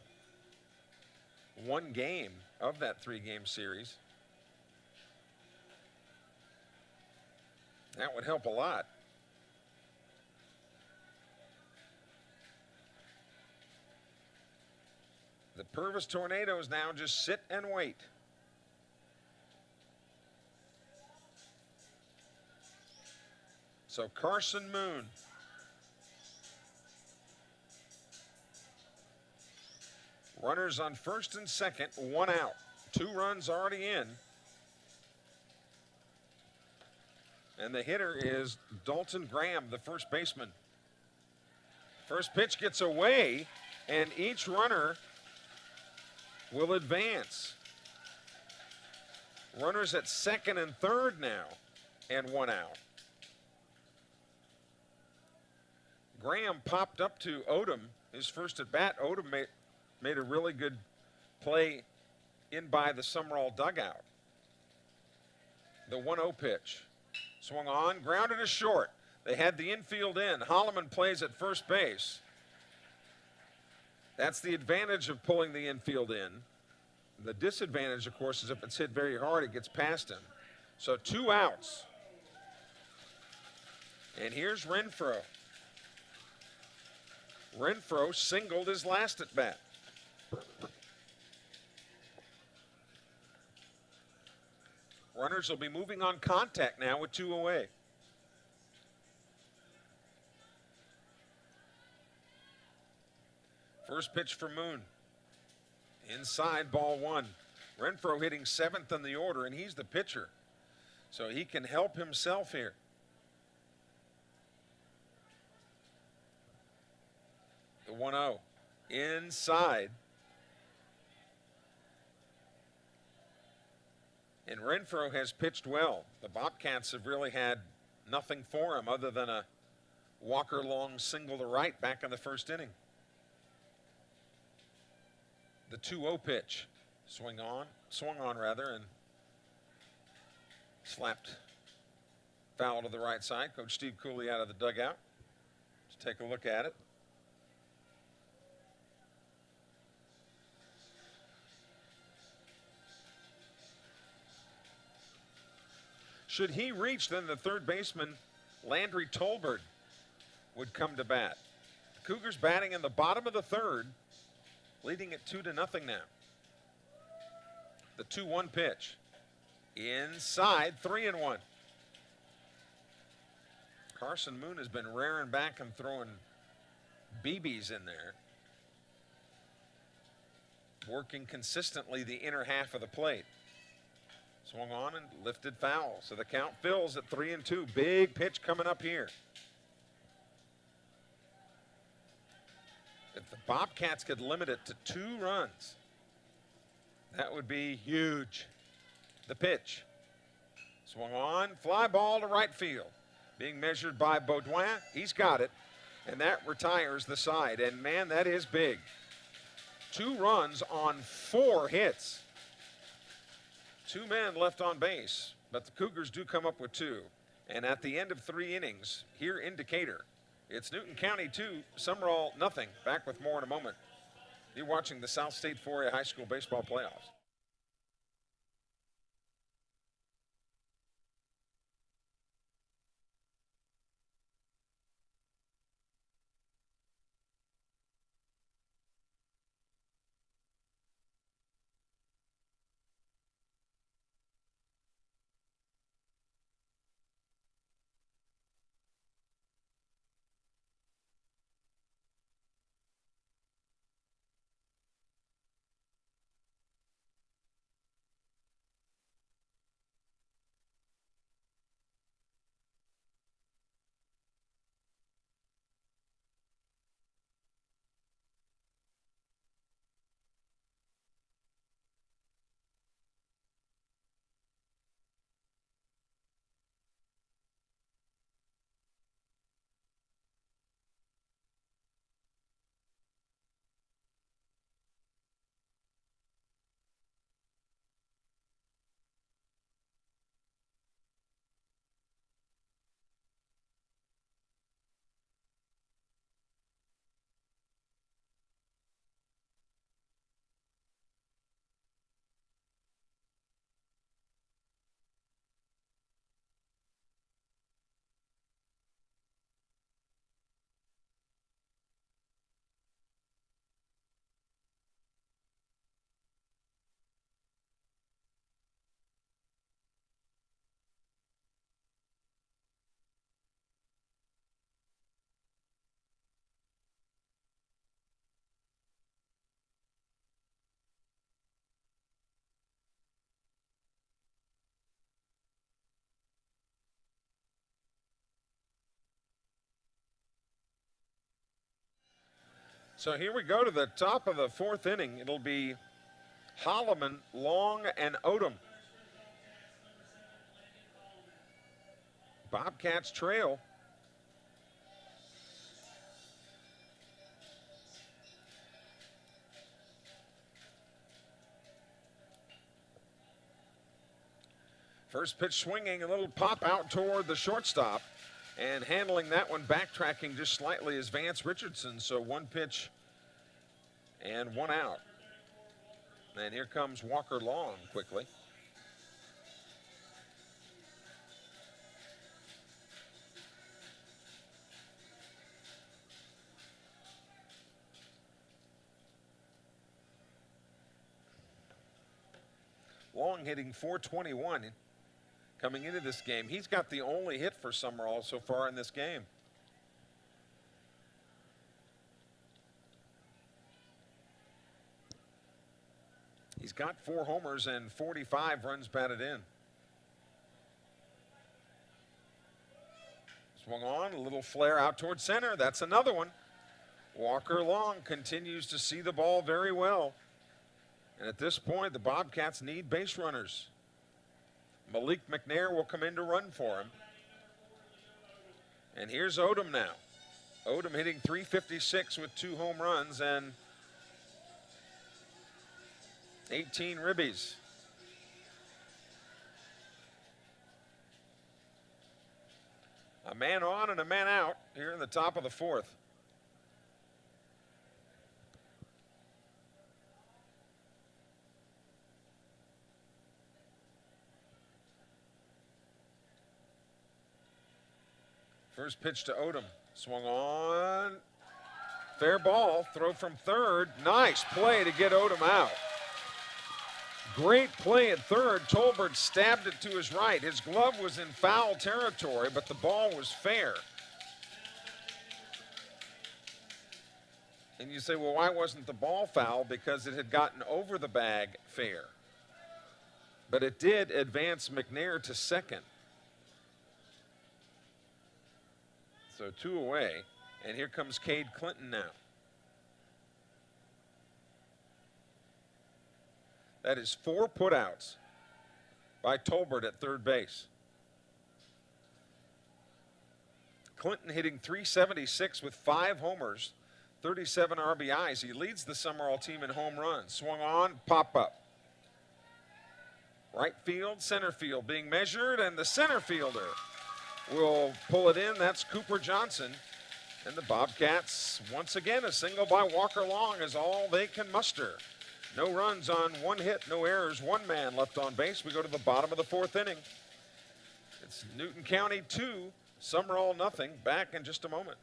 one game of that 3-game series. That would help a lot. The Purvis Tornadoes now just sit and wait. So Carson Moon. Runners on first and second, 1 out. 2 runs already in. And the hitter is Dalton Graham, the first baseman. First pitch gets away, and each runner will advance. Runners at second and third now, and 1 out. Graham popped up to Odom, his first at bat. Odom made a really good play in by the Sumrall dugout. The 1-0 pitch. Swung on, grounded to short. They had the infield in. Holloman plays at first base. That's the advantage of pulling the infield in. The disadvantage, of course, is if it's hit very hard, it gets past him. So 2 outs. And here's Renfro. Renfro singled his last at bat. Runners will be moving on contact now with 2 away. First pitch for Moon. Inside, ball 1. Renfro hitting 7th in the order, and he's the pitcher. So he can help himself here. The 1-0. Inside. And Renfro has pitched well. The Bobcats have really had nothing for him other than a Walker long single to right back in the first inning. The 2-0 pitch. Swung on rather, and slapped foul to the right side. Coach Steve Cooley out of the dugout. Let's take a look at it. Should he reach, then the third baseman, Landry Tolbert, would come to bat. The Cougars batting in the bottom of the third, leading it 2-0 now. The 2-1 pitch. Inside, 3-1. Carson Moon has been raring back and throwing BBs in there. Working consistently the inner half of the plate. Swung on and lifted foul. So the count fills at 3-2. Big pitch coming up here. If the Bobcats could limit it to 2 runs, that would be huge. The pitch. Swung on, fly ball to right field. Being measured by Baudouin. He's got it. And that retires the side. And man, that is big. 2 runs on 4 hits. 2 men left on base, but the Cougars do come up with 2. And at the end of 3 innings, here in Decatur, it's Newton County 2, Sumrall nothing. Back with more in a moment. You're watching the South State 4A High School Baseball Playoffs. So here we go to the top of the 4th inning. It'll be Holloman, Long, and Odom. Bobcats trail. First pitch swinging, a little pop out toward the shortstop. And handling that one, backtracking just slightly, is Vance Richardson. So 1 pitch and 1 out. And here comes Walker Long quickly. Long hitting .421 coming into this game. He's got the only hit for Sumrall so far in this game. He's got 4 homers and 45 runs batted in. Swung on, a little flare out towards center. That's another one. Walker Long continues to see the ball very well. And at this point, the Bobcats need base runners. Malik McNair will come in to run for him. And here's Odom now. Odom hitting .356 with 2 home runs and 18 ribbies. A man on and a man out here in the top of the 4th. First pitch to Odom, swung on, fair ball, throw from third. Nice play to get Odom out. Great play at third. Tolbert stabbed it to his right. His glove was in foul territory, but the ball was fair. And you say, well, why wasn't the ball foul? Because it had gotten over the bag fair. But it did advance McNair to second. So 2 away, and here comes Cade Clinton now. That is 4 putouts by Tolbert at third base. Clinton hitting .376 with 5 homers, 37 RBIs. He leads the Sumrall team in home runs. Swung on, pop up. Right field, center field being measured, and the center fielder will pull it in. That's Cooper Johnson. And the Bobcats, once again, a single by Walker Long is all they can muster. No runs on one hit, no errors, one man left on base. We go to the bottom of the fourth inning. It's Newton County 2, Sumrall nothing. Back in just a moment.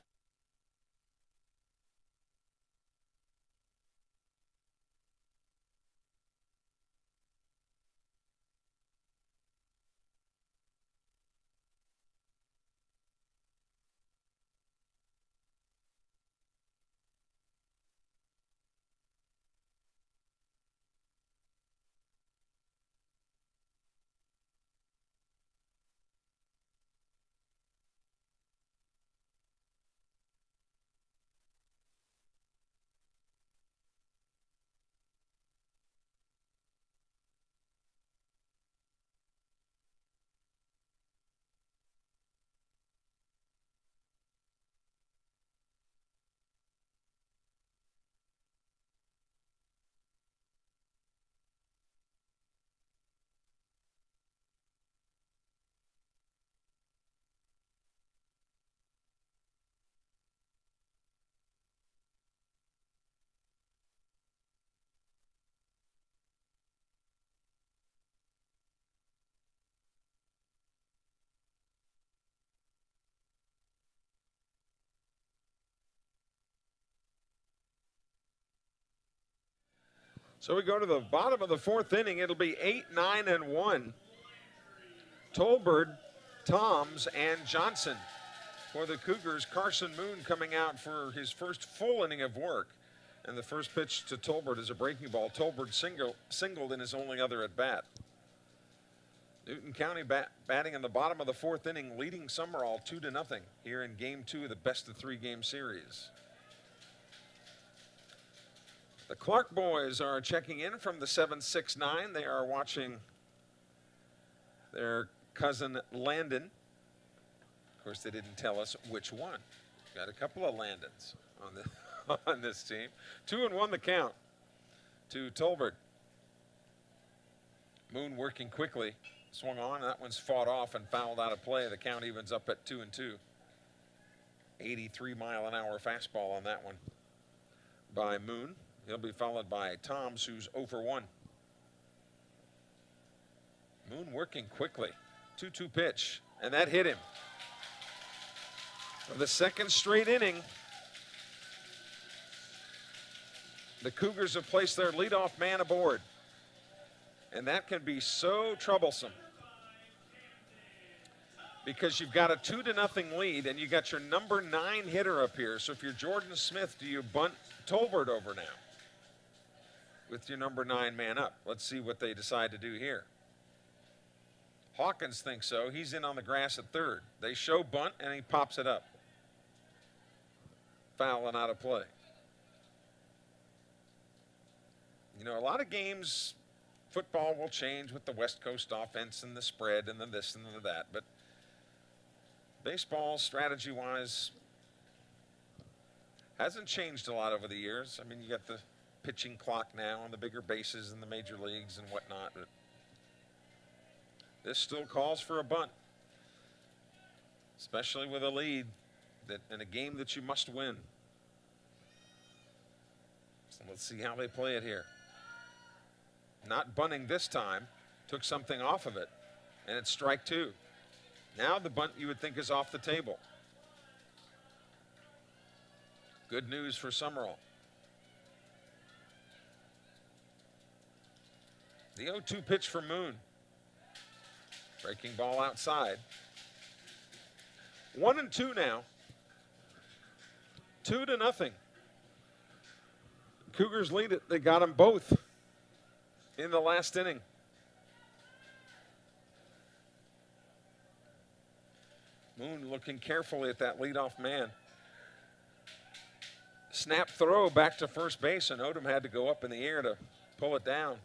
So we go to the bottom of the fourth inning. It'll be 8, 9, and 1. Tolbert, Toms, and Johnson. For the Cougars, Carson Moon coming out for his first full inning of work. And the first pitch to Tolbert is a breaking ball. Tolbert singled in his only other at bat. Newton County batting in the bottom of the fourth inning, leading Sumrall 2-0 here in game 2 of the best of 3 game series. The Clark boys are checking in from the 769. They are watching their cousin Landon. Of course, they didn't tell us which one. Got a couple of Landons on this team. 2-1 the count to Tolbert. Moon working quickly. Swung on. That one's fought off and fouled out of play. The count evens up at 2-2. 83-mile-an-hour fastball on that one by Moon. He'll be followed by Toms, who's 0-for-1. Moon working quickly. 2-2 pitch, and that hit him. For the second straight inning, the Cougars have placed their leadoff man aboard. And that can be so troublesome because you've got a 2-0 lead and you got your number 9 hitter up here. So if you're Jordan Smith, do you bunt Tolbert over now with your number 9 man up? Let's see what they decide to do here. Hawkins thinks so. He's in on the grass at third. They show bunt and he pops it up. Foul and out of play. You know, a lot of games, football will change with the West Coast offense and the spread and the this and the that, but baseball, strategy-wise, hasn't changed a lot over the years. I mean, you got the pitching clock now on the bigger bases in the major leagues and whatnot, but this still calls for a bunt, especially with a lead that in a game that you must win. So let's see how they play it here. Not bunting this time, took something off of it, and it's strike 2. Now the bunt you would think is off the table. Good news for Sumrall. The 0-2 pitch for Moon. Breaking ball outside. 1-2 now. 2-0. Cougars lead it. They got them both in the last inning. Moon looking carefully at that leadoff man. Snap throw back to first base, and Odom had to go up in the air to pull it down.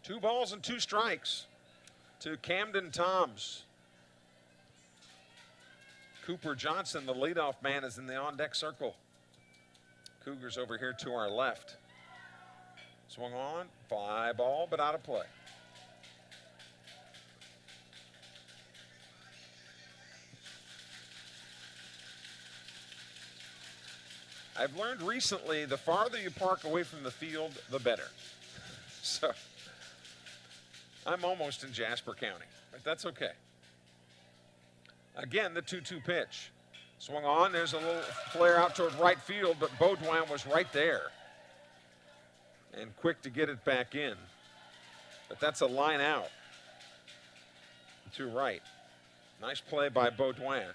2 balls and 2 strikes to Camden Toms. Cooper Johnson, the leadoff man, is in the on-deck circle. Cougars over here to our left. Swung on, fly ball, but out of play. I've learned recently the farther you park away from the field, the better. So I'm almost in Jasper County, but that's okay. Again, the 2-2 pitch. Swung on, there's a little flare out toward right field, but Baudouin was right there. And quick to get it back in. But that's a line out to right. Nice play by Baudouin.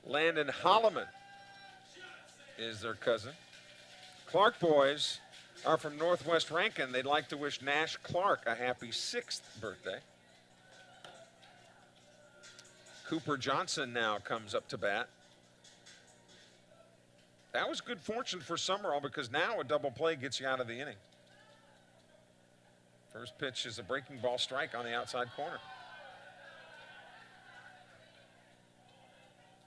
Landon Holloman is their cousin. Clark boys are from Northwest Rankin. They'd like to wish Nash Clark a happy 6th birthday. Cooper Johnson now comes up to bat. That was good fortune for Sumrall because now a double play gets you out of the inning. First pitch is a breaking ball strike on the outside corner.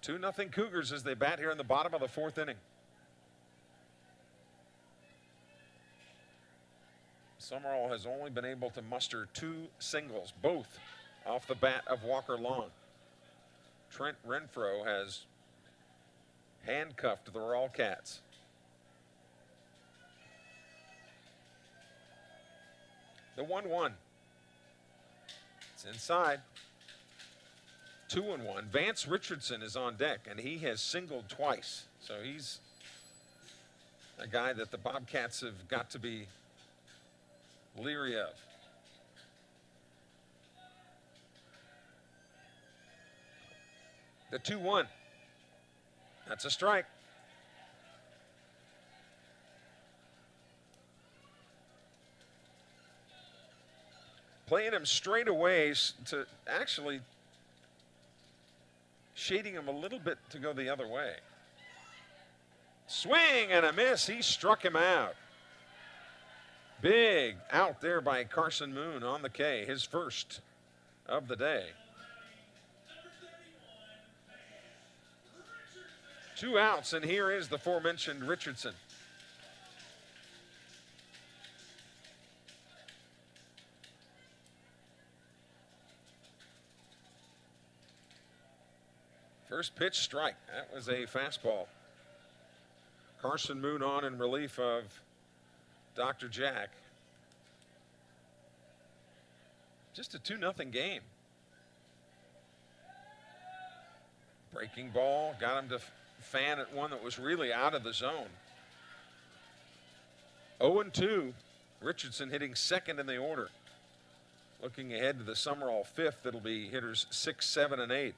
2-0 Cougars as they bat here in the bottom of the 4th inning. Sumrall has only been able to muster 2 singles, both off the bat of Walker Long. Trent Renfro has handcuffed the Raw Cats. The 1-1. It's inside. 2-1. Vance Richardson is on deck, and he has singled twice. So he's a guy that the Bobcats have got to be leery of. The 2-1. That's a strike. Playing him straight away to actually shading him a little bit to go the other way. Swing and a miss. He struck him out. Big out there by Carson Moon on the K, his first of the day. 2 outs, and here is the aforementioned Richardson. First pitch strike. That was a fastball. Carson Moon on in relief of Dr. Jack. Just a 2-0 game. Breaking ball, got him to fan at one that was really out of the zone. 0-2, Richardson hitting 2nd in the order. Looking ahead to the Sumrall 5th, it'll be hitters 6, 7, and 8.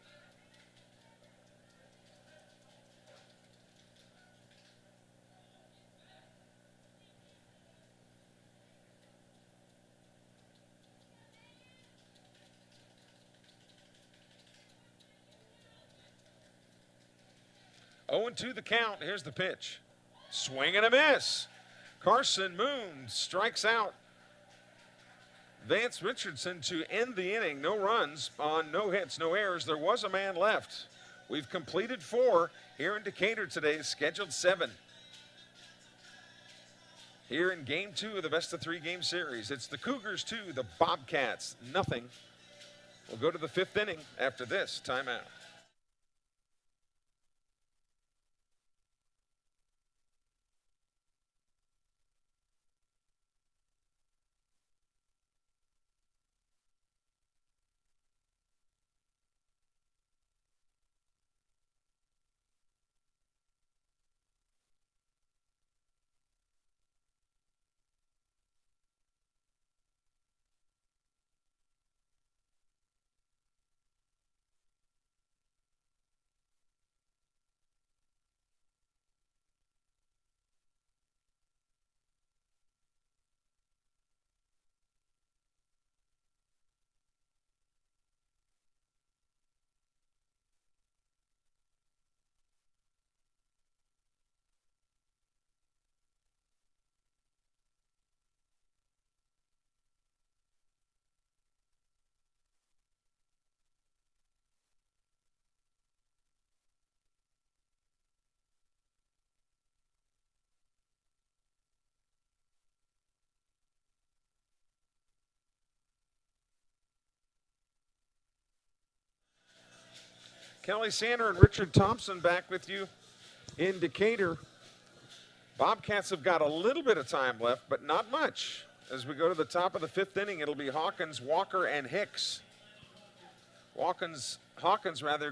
To the count. Here's the pitch. Swing and a miss. Carson Moon strikes out Vance Richardson to end the inning. No runs on no hits, no errors. There was a man left. We've completed 4 here in Decatur today, scheduled 7. Here in game 2 of the best of 3 game series. It's the Cougars 2, the Bobcats nothing. We'll go to the 5th inning after this timeout. Kelly Sander and Richard Thompson back with you in Decatur. Bobcats have got a little bit of time left, but not much. As we go to the top of the 5th inning, it'll be Hawkins, Walker, and Hicks. Hawkins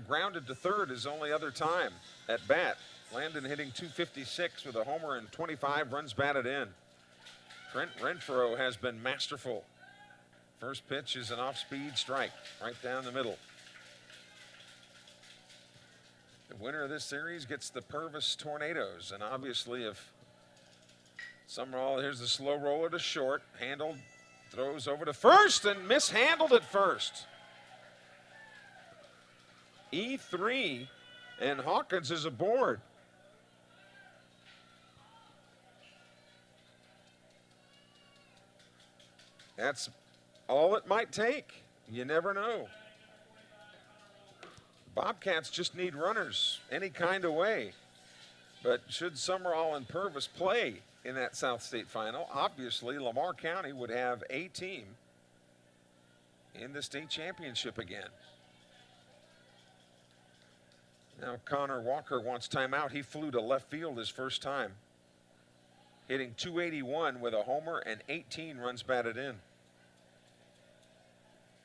grounded to third his only other time at bat. Landon hitting .256 with a homer and 25 runs batted in. Trent Renfroe has been masterful. First pitch is an off-speed strike right down the middle. The winner of this series gets the Purvis Tornadoes, and obviously if Sumrall, here's the slow roller to short, handled, throws over to first and mishandled at first. E3 and Hawkins is aboard. That's all it might take. You never know. Bobcats just need runners any kind of way. But should Sumrall and Purvis play in that South State final, obviously Lamar County would have a team in the state championship again. Now Connor Walker wants timeout. He flew to left field his first time, hitting .281 with a homer and 18 runs batted in.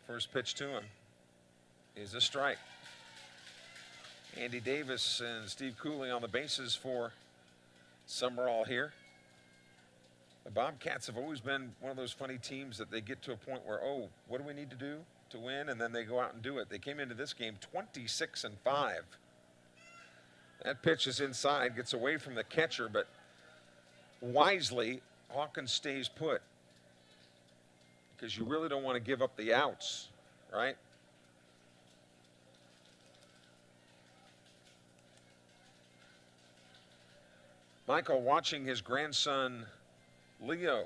First pitch to him is a strike. Andy Davis and Steve Cooley on the bases for Sumrall here. The Bobcats have always been one of those funny teams that they get to a point where, oh, what do we need to do to win? And then they go out and do it. They came into this game 26-5. That pitch is inside, gets away from the catcher, but wisely, Hawkins stays put. Because you really don't want to give up the outs, right? Michael watching his grandson, Leo.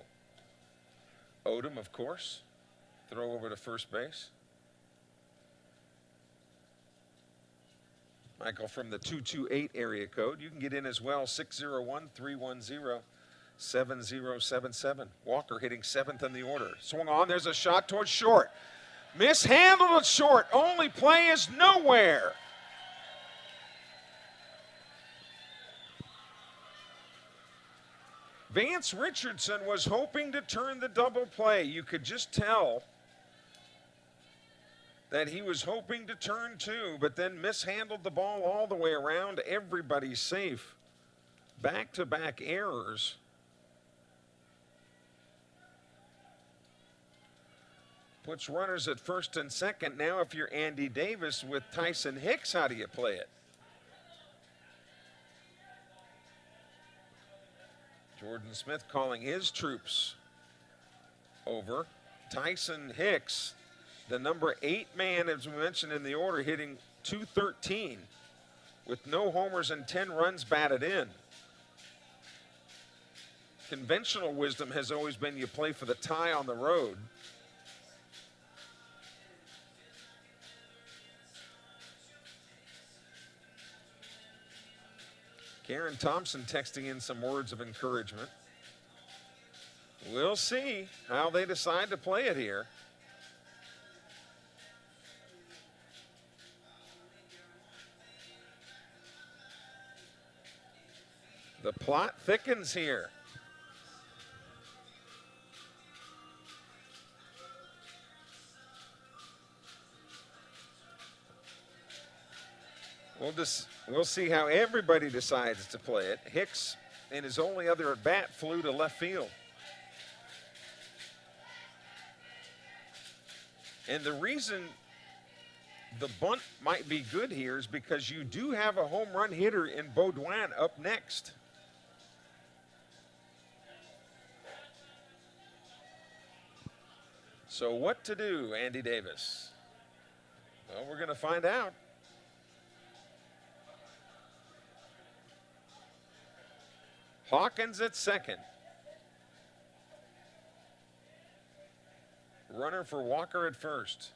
Odom, of course. Throw over to first base. Michael from the 228 area code. You can get in as well, 601-310-7077. Walker hitting 7th in the order. Swung on, there's a shot towards short. Mishandled at short. Only play is nowhere. Vance Richardson was hoping to turn the double play. You could just tell that he was hoping to turn two, but then mishandled the ball all the way around. Everybody's safe. Back-to-back errors. Puts runners at first and second. Now if you're Andy Davis with Tyson Hicks, how do you play it? Jordan Smith calling his troops over. Tyson Hicks, the number 8 man, as we mentioned in the order, hitting .213 with no homers and 10 runs batted in. Conventional wisdom has always been you play for the tie on the road. Karen Thompson texting in some words of encouragement. We'll see how they decide to play it here. The plot thickens here. We'll see how everybody decides to play it. Hicks, in his only other at bat, flew to left field. And the reason the bunt might be good here is because you do have a home run hitter in Baudouin up next. So what to do, Andy Davis? Well, we're going to find out. Hawkins at second. Runner for Walker at first.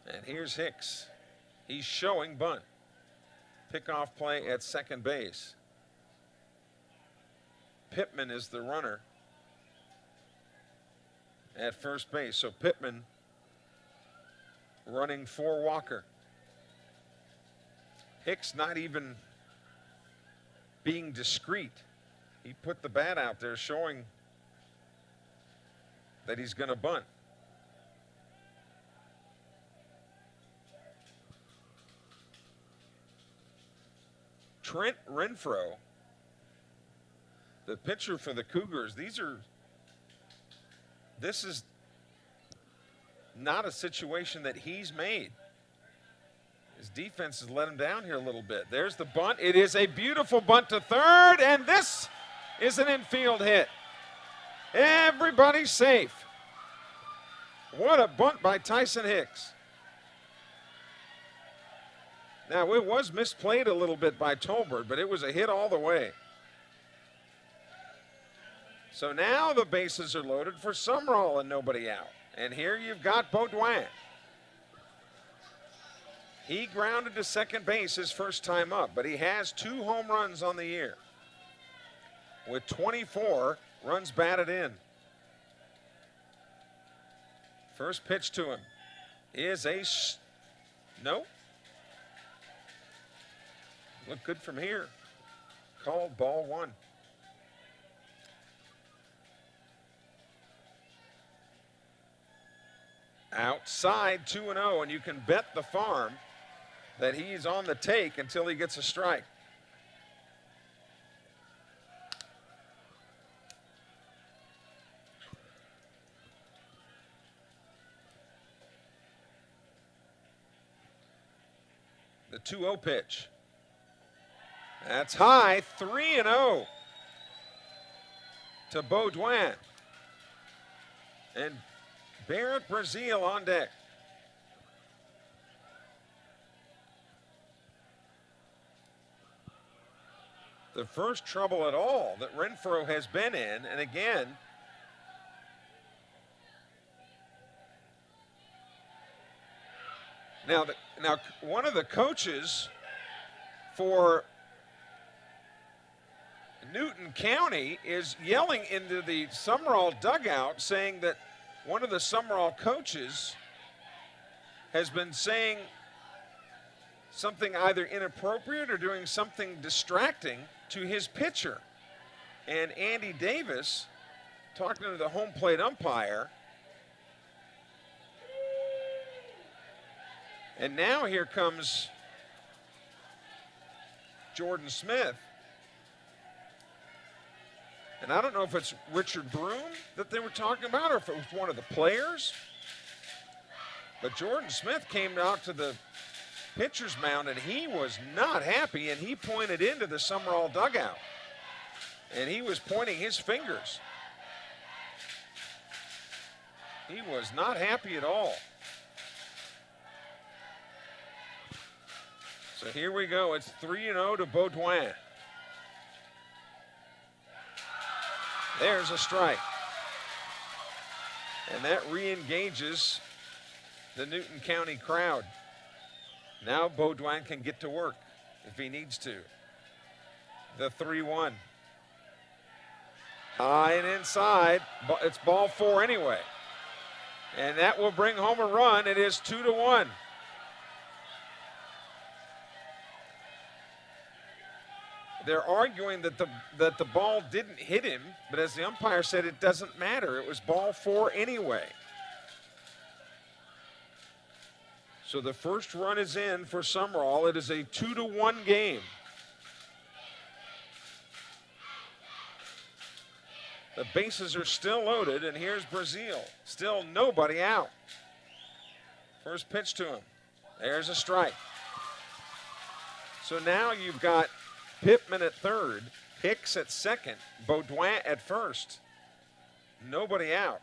And here's Hicks. He's showing bunt. Pickoff play at second base. Pittman is the runner at first base. So Pittman running for Walker. Hicks not even being discreet. He put the bat out there showing that he's going to bunt. Trent Renfroe, the pitcher for the Cougars, this is not a situation that he's made. His defense has let him down here a little bit. There's the bunt. It is a beautiful bunt to third, and this is an infield hit. Everybody's safe. What a bunt by Tyson Hicks. Now, it was misplayed a little bit by Tolbert, but it was a hit all the way. So now the bases are loaded for Sumrall and nobody out. And here you've got Baudouin. He grounded to second base his first time up, but he has 2 home runs on the year with 24 runs batted in. First pitch to him is a no. Look good from here. Called ball 1. Outside 2-0, and you can bet the farm that he's on the take until he gets a strike. The 2-0 pitch. That's high, 3-0 to Baudouin. And Barrett Brazil on deck. The first trouble at all that Renfroe has been in, and again, now one of the coaches for Newton County is yelling into the Sumrall dugout saying that one of the Sumrall coaches has been saying something either inappropriate or doing something distracting to his pitcher. And Andy Davis, talking to the home plate umpire, and now here comes Jordan Smith. And I don't know if it's Richard Broom that they were talking about or if it was one of the players. But Jordan Smith came out to the pitcher's mound and he was not happy, and he pointed into the Sumrall dugout. And he was pointing his fingers. He was not happy at all. So here we go. It's 3-0 to Baudouin. There's a strike. And that re-engages the Newton County crowd. Now Baudouin can get to work if he needs to. The 3-1. High and inside. It's ball 4 anyway. And that will bring home a run. It is 2-1. They're arguing that the ball didn't hit him, but as the umpire said, it doesn't matter. It was ball 4 anyway. So the first run is in for Sumrall. It is a 2-1 game. The bases are still loaded, and here's Brazil. Still nobody out. First pitch to him. There's a strike. So now you've got Pittman at third, Hicks at second, Baudouin at first. Nobody out.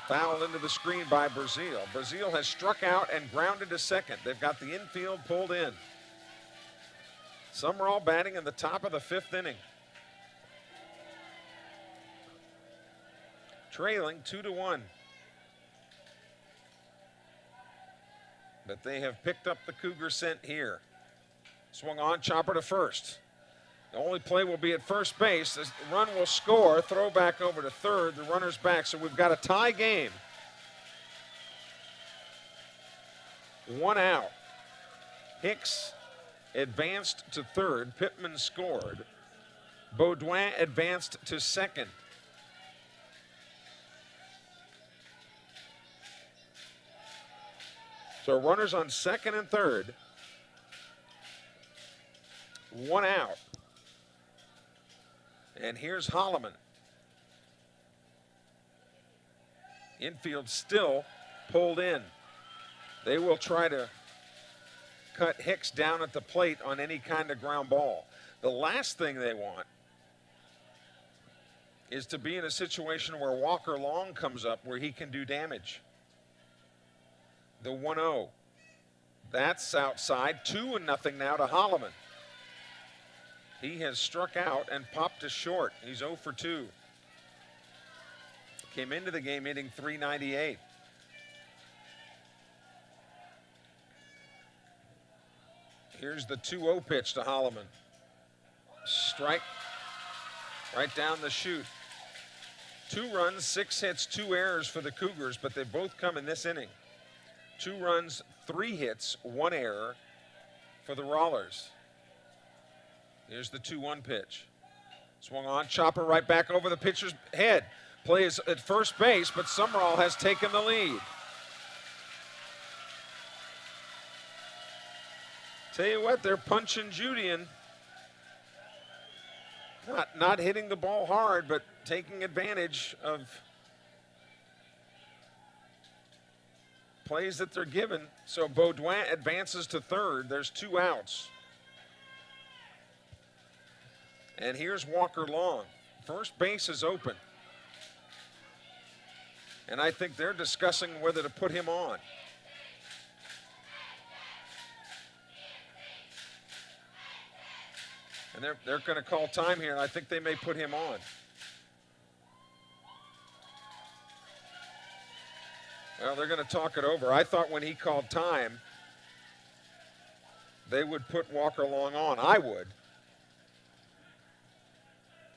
Fouled into the screen by Brazil. Brazil has struck out and grounded to second. They've got the infield pulled in. Sumrall batting in the top of the 5th inning. Trailing 2-1. But they have picked up the Cougar scent here. Swung on, chopper to first. The only play will be at first base. The run will score, throw back over to third. The runner's back, so we've got a tie game. 1 out. Hicks advanced to third. Pittman scored. Baudouin advanced to second. So runners on second and third. 1 out. And here's Holloman. Infield still pulled in. They will try to cut Hicks down at the plate on any kind of ground ball. The last thing they want is to be in a situation where Walker Long comes up where he can do damage. The 1-0. That's outside. 2-0 now to Holloman. He has struck out and popped a short. He's 0 for 2. Came into the game hitting .398. Here's the 2-0 pitch to Holloman. Strike right down the chute. 2 runs, 6 hits, 2 errors for the Cougars, but they both come in this inning. 2 runs, 3 hits, 1 error for the Rawlers. Here's the 2-1 pitch. Swung on, chopper right back over the pitcher's head. Play is at first base, but Sumrall has taken the lead. Tell you what, they're punching Judean. Not hitting the ball hard, but taking advantage of plays that they're given. So Baudouin advances to third. There's 2 outs. And here's Walker Long. First base is open. And I think they're discussing whether to put him on. And they're going to call time here, and I think they may put him on. Well, they're going to talk it over. I thought when he called time, they would put Walker Long on. I would.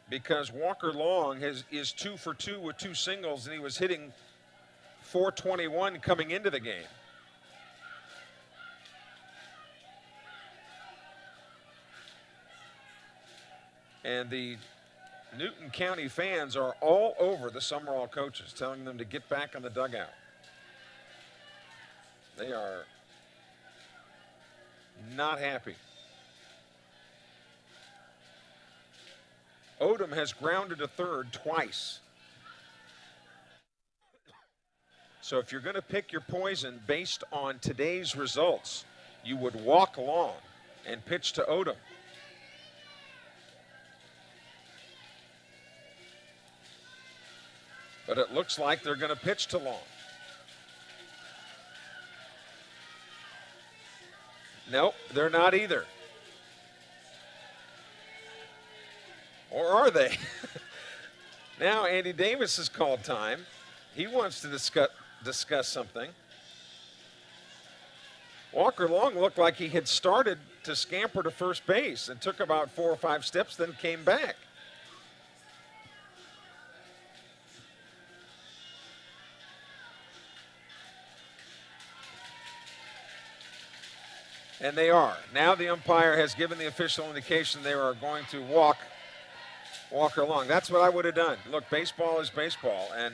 Because Walker Long is 2 for 2 with 2 singles, and he was hitting .421 coming into the game. And the Newton County fans are all over the Sumrall coaches, telling them to get back in the dugout. They are not happy. Odom has grounded to third twice. So if you're going to pick your poison based on today's results, you would walk Long and pitch to Odom. But it looks like they're going to pitch to Long. Nope, they're not either. Or are they? Now Andy Davis has called time. He wants to discuss something. Walker Long looked like he had started to scamper to first base and took about 4 or 5 steps, then came back. And they are. Now the umpire has given the official indication they are going to walk Walker Long. That's what I would have done. Look, baseball is baseball, and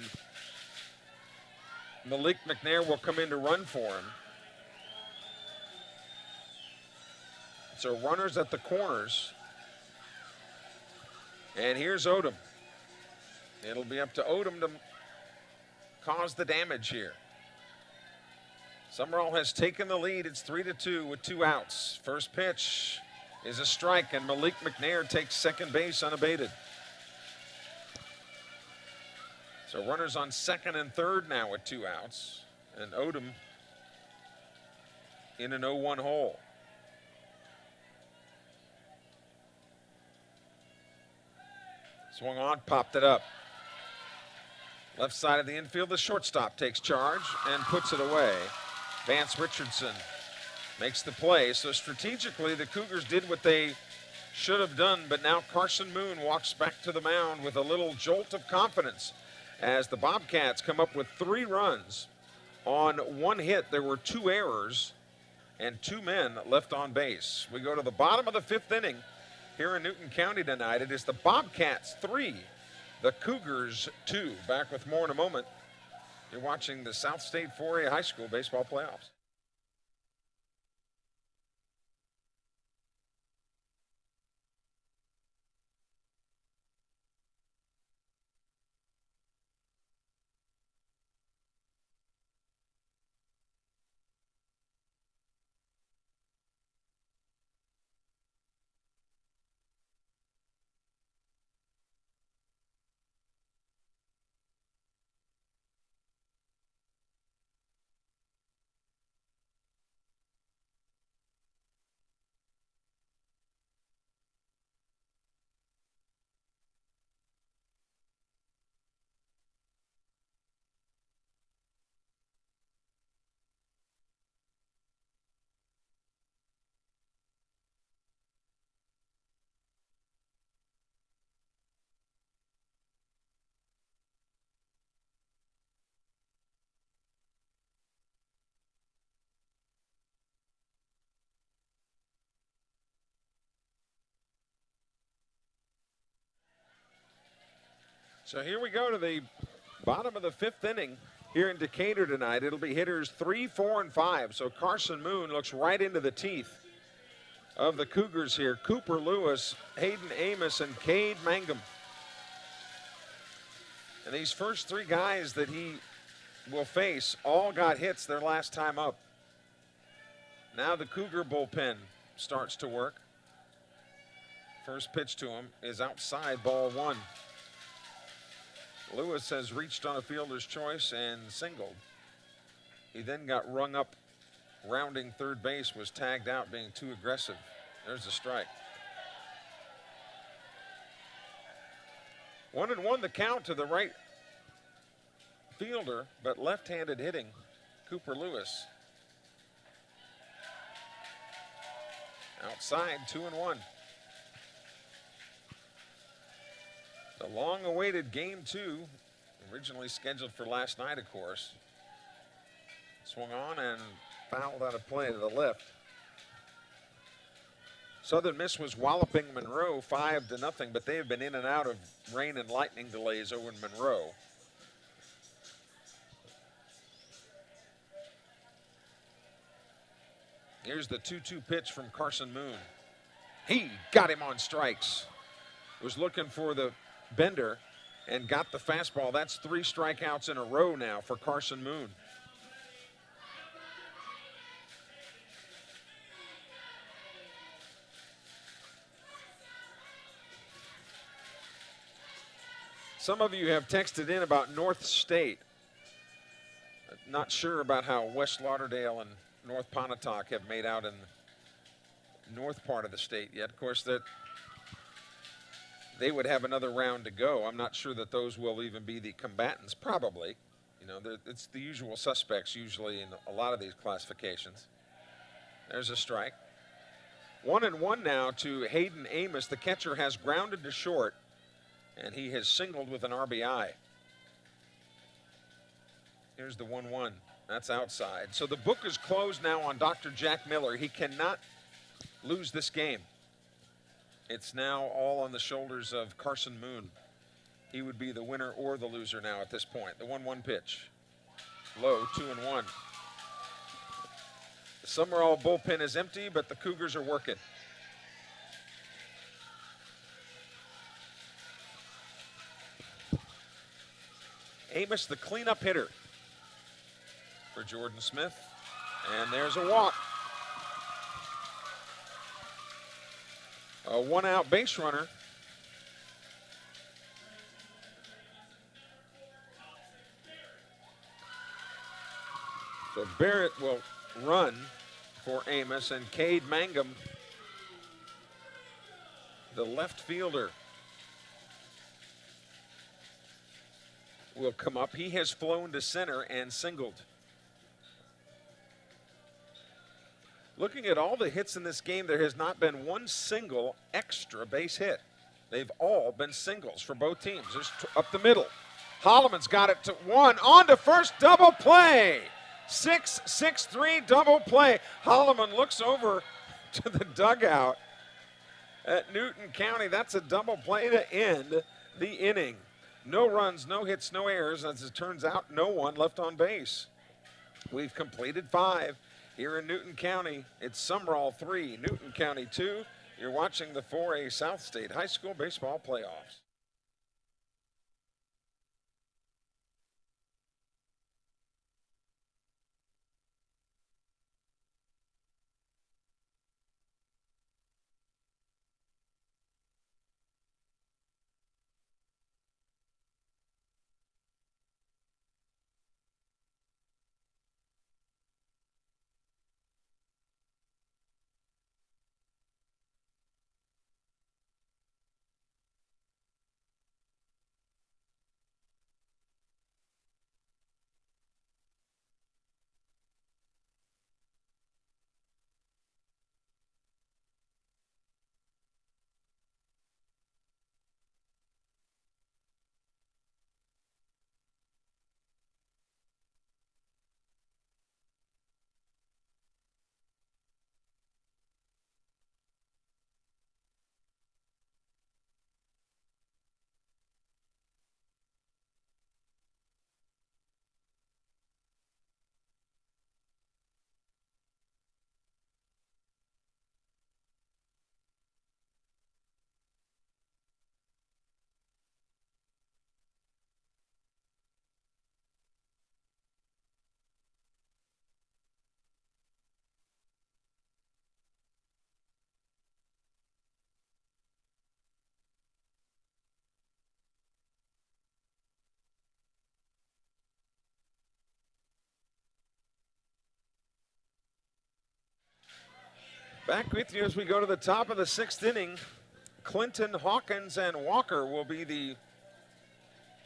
Malik McNair will come in to run for him. So runners at the corners. And here's Odom. It'll be up to Odom to cause the damage here. Sumrall has taken the lead. It's 3-2 with 2 outs. First pitch is a strike, and Malik McNair takes second base unabated. So runners on second and third now with 2 outs, and Odom in an 0-1 hole. Swung on, popped it up. Left side of the infield, the shortstop takes charge and puts it away. Vance Richardson makes the play. So strategically, the Cougars did what they should have done, but now Carson Moon walks back to the mound with a little jolt of confidence as the Bobcats come up with 3 runs on 1 hit. There were 2 errors and 2 men left on base. We go to the bottom of the 5th inning here in Newton County tonight. It is the Bobcats 3, the Cougars 2. Back with more in a moment. You're watching the South State 4A High School Baseball Playoffs. So here we go to the bottom of the 5th inning here in Decatur tonight. It'll be hitters 3, 4, and 5. So Carson Moon looks right into the teeth of the Cougars here. Cooper Lewis, Hayden Amos, and Cade Mangum. And these first 3 guys that he will face all got hits their last time up. Now the Cougar bullpen starts to work. First pitch to him is outside, ball 1. Lewis has reached on a fielder's choice and singled. He then got rung up rounding third base, was tagged out being too aggressive. There's a strike. 1-1 the count to the right fielder, but left-handed hitting Cooper Lewis. Outside, 2-1. The long-awaited Game 2, originally scheduled for last night, of course. Swung on and fouled out of play to the left. Southern Miss was walloping Monroe 5-0, but they have been in and out of rain and lightning delays over in Monroe. Here's the 2-2 pitch from Carson Moon. He got him on strikes. Was looking for the bender and got the fastball. That's 3 strikeouts in a row now for Carson Moon. Some of you have texted in about North State. Not sure about how West Lauderdale and North Pontotoc have made out in the north part of the state yet. Of course, that they would have another round to go. I'm not sure that those will even be the combatants. Probably. You know, it's the usual suspects usually in a lot of these classifications. There's a strike. 1-1 now to Hayden Amos. The catcher has grounded to short, and he has singled with an RBI. Here's the 1-1. That's outside. So the book is closed now on Dr. Jack Miller. He cannot lose this game. It's now all on the shoulders of Carson Moon. He would be the winner or the loser now at this point. The 1-1 pitch. Low, 2-1. The Sumrall bullpen is empty, but the Cougars are working. Amos, the cleanup hitter for Jordan Smith. And there's a walk. A 1-out base runner. So Barrett will run for Amos, and Cade Mangum, the left fielder, will come up. He has flown to center and singled. Looking at all the hits in this game, there has not been one single extra base hit. They've all been singles for both teams. There's up the middle. Holloman's got it to 1, on to first, double play. 6-6-3 double play. Holloman looks over to the dugout at Newton County. That's a double play to end the inning. No runs, no hits, no errors. As it turns out, no one left on base. We've completed 5 here in Newton County. It's Sumrall 3, Newton County 2. You're watching the 4A South State High School Baseball Playoffs. Back with you as we go to the top of the 6th inning. Clinton, Hawkins, and Walker will be the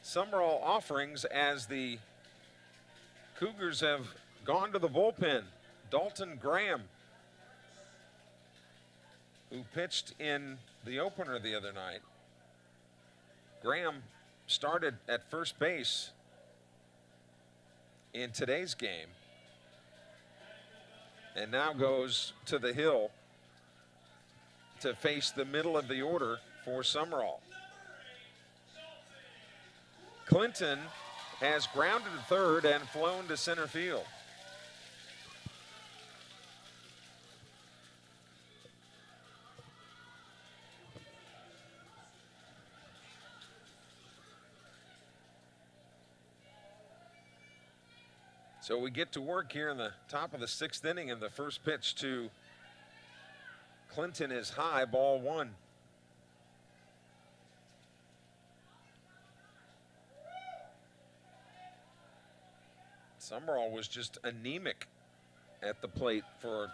Sumrall offerings as the Cougars have gone to the bullpen. Dalton Graham, who pitched in the opener the other night. Graham started at first base in today's game and now goes to the hill to face the middle of the order for Sumrall. Clinton has grounded to third and flown to center field. So we get to work here in the top of the 6th inning, and the first pitch to Clinton is high, ball 1. Sumrall was just anemic at the plate for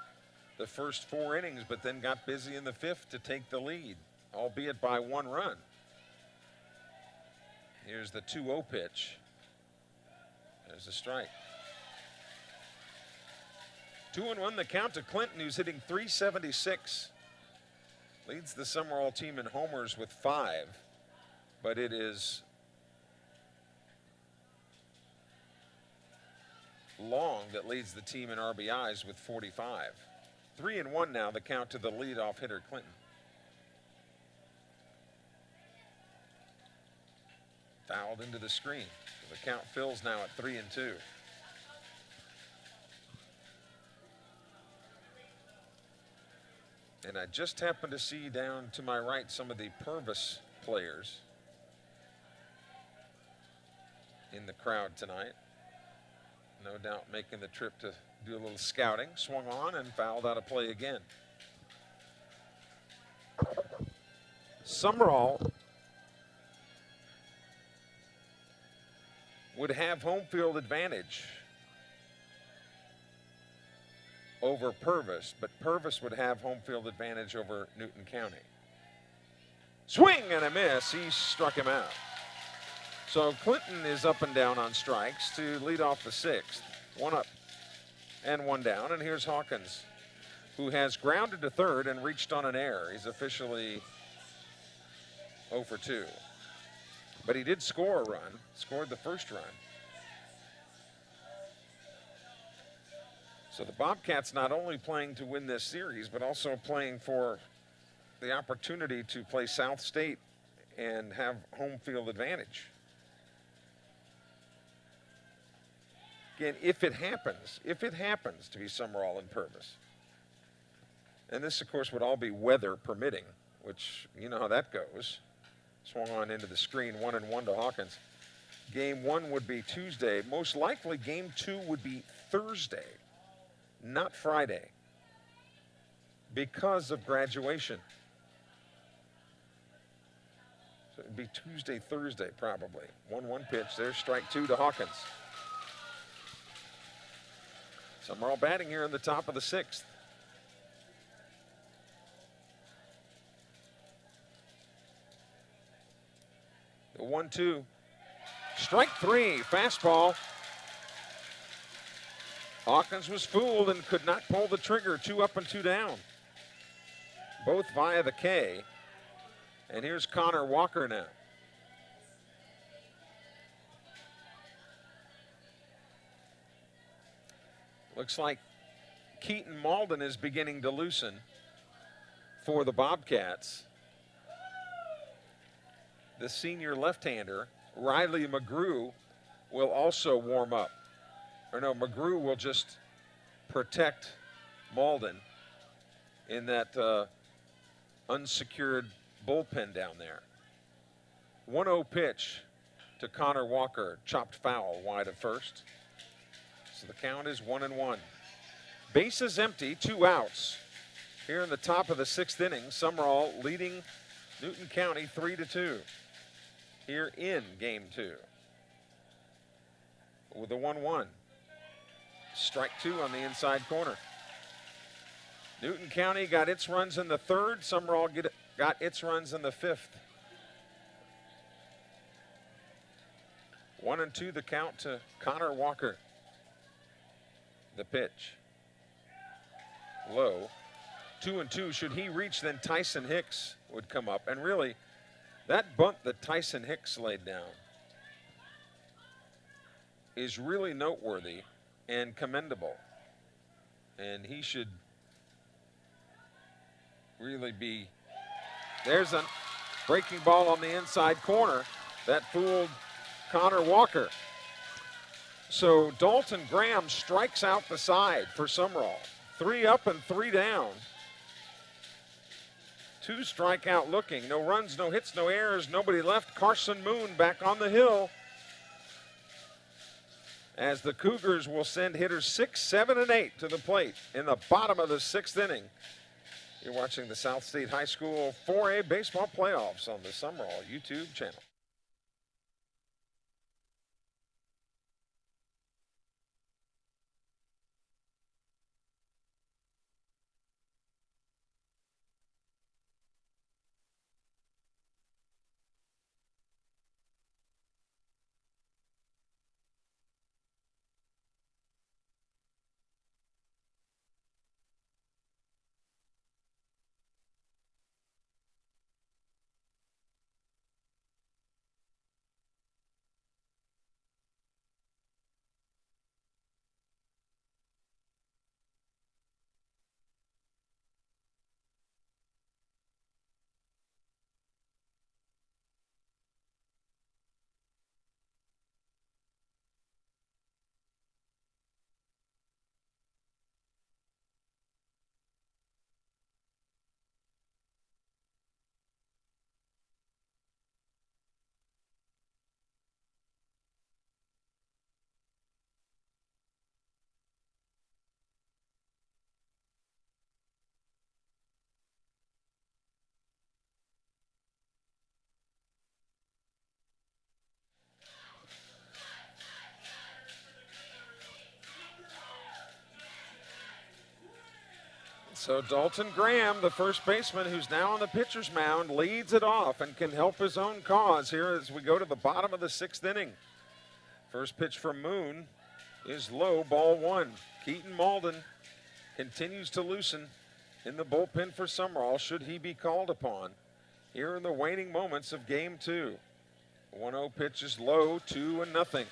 the first 4 innings, but then got busy in the 5th to take the lead, albeit by 1 run. Here's the 2-0 pitch. There's a strike. 2-1 the count to Clinton, who's hitting .376. Leads the Sumrall team in homers with 5, but it is Long that leads the team in RBIs with 45. 3-1 now, the count to the leadoff hitter, Clinton. Fouled into the screen. The count fills now at 3-2. And I just happened to see down to my right some of the Purvis players in the crowd tonight. No doubt making the trip to do a little scouting. Swung on and fouled out of play again. Sumrall would have home field advantage over Purvis, but Purvis would have home field advantage over Newton County. Swing and a miss. He struck him out. So Clinton is up and down on strikes to lead off the 6th. 1 up and 1 down. And here's Hawkins, who has grounded to third and reached on an error. He's officially 0 for 2. But he did score a run, scored the first run. So the Bobcats not only playing to win this series, but also playing for the opportunity to play South State and have home field advantage. Again, if it happens to be Sumrall and Purvis. And this, of course, would all be weather permitting, which you know how that goes. Swung on into the screen, 1-1 to Hawkins. Game 1 would be Tuesday. Most likely, Game 2 would be Thursday, not Friday, because of graduation. So it'd be Tuesday, Thursday, probably. 1-1 pitch. There's strike 2 to Hawkins. Sumrall batting here in the top of the 6th. The 1-2. Strike 3, fastball. Hawkins was fooled and could not pull the trigger. 2 up and 2 down. Both via the K. And here's Connor Walker now. Looks like Keaton Malden is beginning to loosen for the Bobcats. The senior left-hander, Riley McGrew, will also warm up. Or no, McGrew will just protect Malden in that unsecured bullpen down there. 1-0 pitch to Connor Walker, chopped foul wide of first. So the count is 1-1. Bases empty, 2 outs. Here in the top of the 6th inning, Sumrall leading Newton County 3-2. Here in Game 2. With a 1-1. Strike 2 on the inside corner. Newton County got its runs in the 3rd. Sumrall got its runs in the 5th. 1-2 the count to Connor Walker. The pitch. Low. 2-2. Should he reach, then Tyson Hicks would come up. And really, that bunt that Tyson Hicks laid down is really noteworthy and commendable. And he should really be. There's a breaking ball on the inside corner that fooled Connor Walker. So Dalton Graham strikes out the side for Sumrall. 3 up and 3 down. 2 strikeout looking. No runs, no hits, no errors, nobody left. Carson Moon back on the hill. As the Cougars will send hitters 6, 7, and 8 to the plate in the bottom of the 6th inning. You're watching the South State High School 4A baseball playoffs on the Sumrall YouTube channel. So Dalton Graham, the first baseman who's now on the pitcher's mound, leads it off and can help his own cause here as we go to the bottom of the 6th inning. First pitch from Moon is low, ball 1. Keaton Malden continues to loosen in the bullpen for Sumrall should he be called upon here in the waning moments of Game 2. 1-0 pitch is low, 2-0.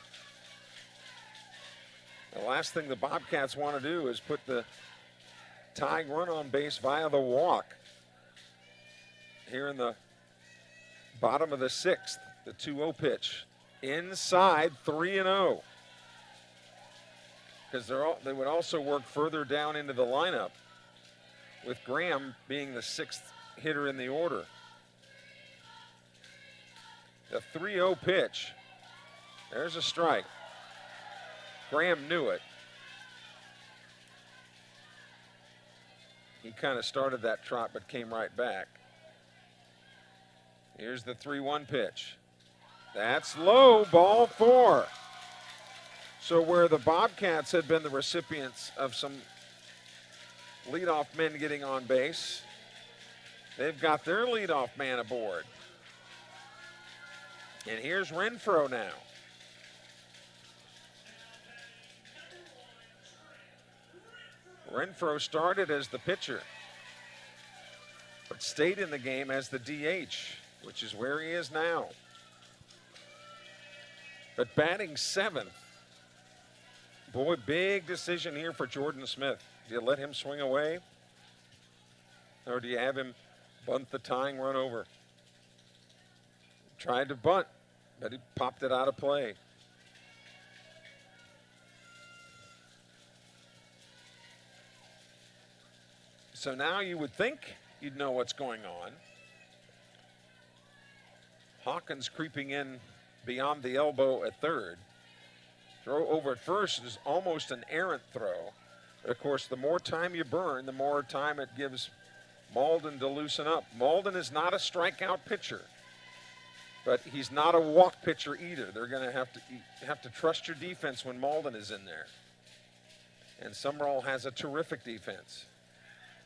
The last thing the Bobcats want to do is put the tying run on base via the walk. Here in the bottom of the sixth, the 2-0 pitch. Inside 3-0. Because they would also work further down into the lineup, with Graham being the sixth hitter in the order. The 3-0 pitch. There's a strike. Graham knew it. He kind of started that trot but came right back. Here's the 3-1 pitch. That's low, ball 4. So where the Bobcats had been the recipients of some leadoff men getting on base, they've got their leadoff man aboard. And here's Renfroe now. Renfroe started as the pitcher, but stayed in the game as the DH, which is where he is now. But batting 7th. Boy, big decision here for Jordan Smith. Do you let him swing away? Or do you have him bunt the tying run over? Tried to bunt, but he popped it out of play. So now you would think you'd know what's going on. Hawkins creeping in beyond the elbow at third. Throw over at first is almost an errant throw. But of course, the more time you burn, the more time it gives Malden to loosen up. Malden is not a strikeout pitcher, but he's not a walk pitcher either. They're going to have to trust your defense when Malden is in there. And Sumrall has a terrific defense.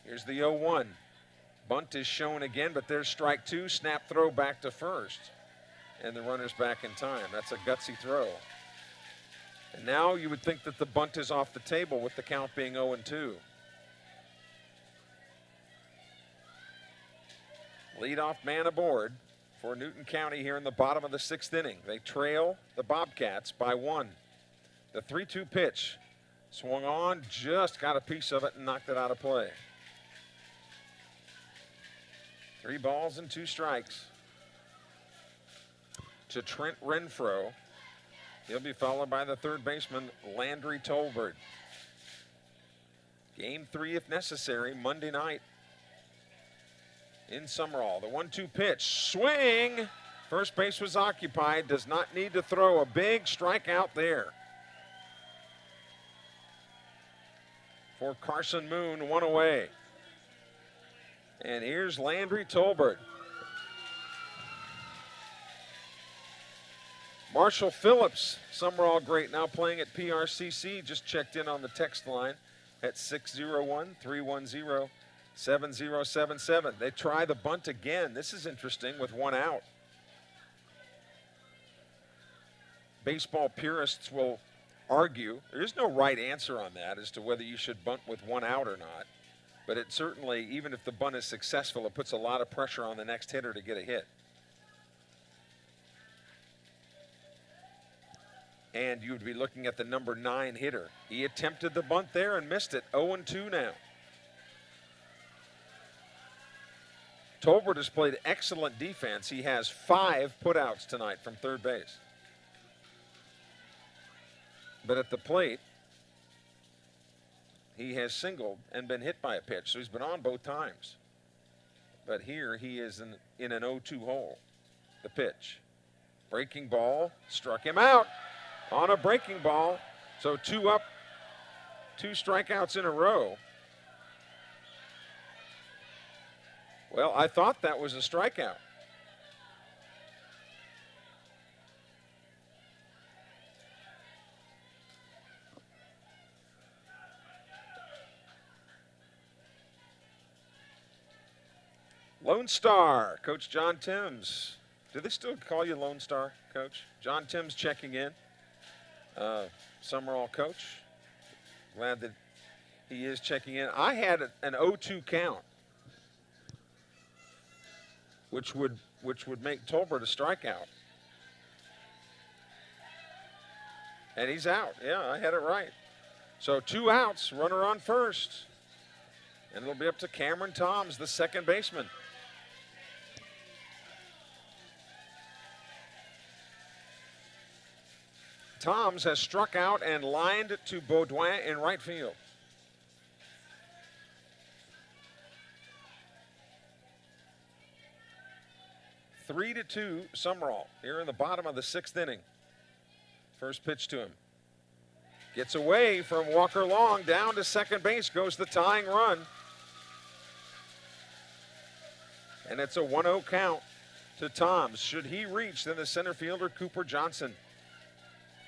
Here's the 0-1. Bunt is shown again, but there's strike 2. Snap throw back to first. And the runner's back in time. That's a gutsy throw. And now you would think that the bunt is off the table with the count being 0-2. Leadoff man aboard for Newton County here in the bottom of the 6th inning. They trail the Bobcats by 1. The 3-2 pitch. Swung on, just got a piece of it and knocked it out of play. 3 balls and 2 strikes to Trent Renfroe. He'll be followed by the third baseman, Landry Tolbert. Game 3, if necessary, Monday night in Sumrall. The 1-2 pitch, swing. First base was occupied, does not need to throw. A big strikeout there for Carson Moon, 1 away. And here's Landry Tolbert. Marshall Phillips, Sumrall great, now playing at PRCC, just checked in on the text line at 601-310-7077. They try the bunt again. This is interesting with 1 out. Baseball purists will argue there is no right answer on that as to whether you should bunt with 1 out or not. But it certainly, even if the bunt is successful, it puts a lot of pressure on the next hitter to get a hit. And you would be looking at the number 9 hitter. He attempted the bunt there and missed it. 0-2 now. Tolbert has played excellent defense. He has 5 putouts tonight from third base. But at the plate, he has singled and been hit by a pitch, so he's been on both times. But here he is in an 0-2 hole. The pitch. Breaking ball, struck him out on a breaking ball. So 2 up, 2 strikeouts in a row. Well, I thought that was a strikeout. Lone Star, Coach John Timms. Do they still call you Lone Star, Coach? John Timms checking in. Sumrall coach. Glad that he is checking in. I had an 0-2 count, which would make Tolbert a strikeout. And he's out. Yeah, I had it right. So 2 outs, runner on first. And it'll be up to Cameron Toms, the second baseman. Toms has struck out and lined to Baudouin in right field. Three to 2 Sumrall here in the bottom of the 6th inning. First pitch to him. Gets away from Walker Long. Down to second base goes the tying run. And it's a 1-0 count to Toms. Should he reach, then the center fielder Cooper Johnson,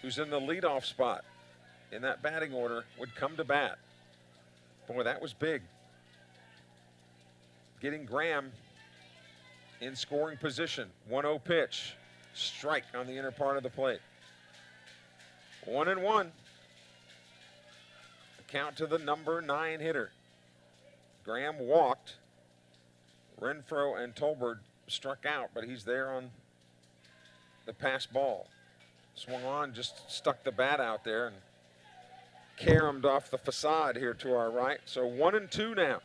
who's in the leadoff spot in that batting order, would come to bat. Boy, that was big. Getting Graham in scoring position. 1-0 pitch. Strike on the inner part of the plate. 1-1. Count to the number 9 hitter. Graham walked. Renfro and Tolbert struck out, but he's there on the pass ball. Swung on, just stuck the bat out there and caromed off the facade here to our right. So 1-2 now.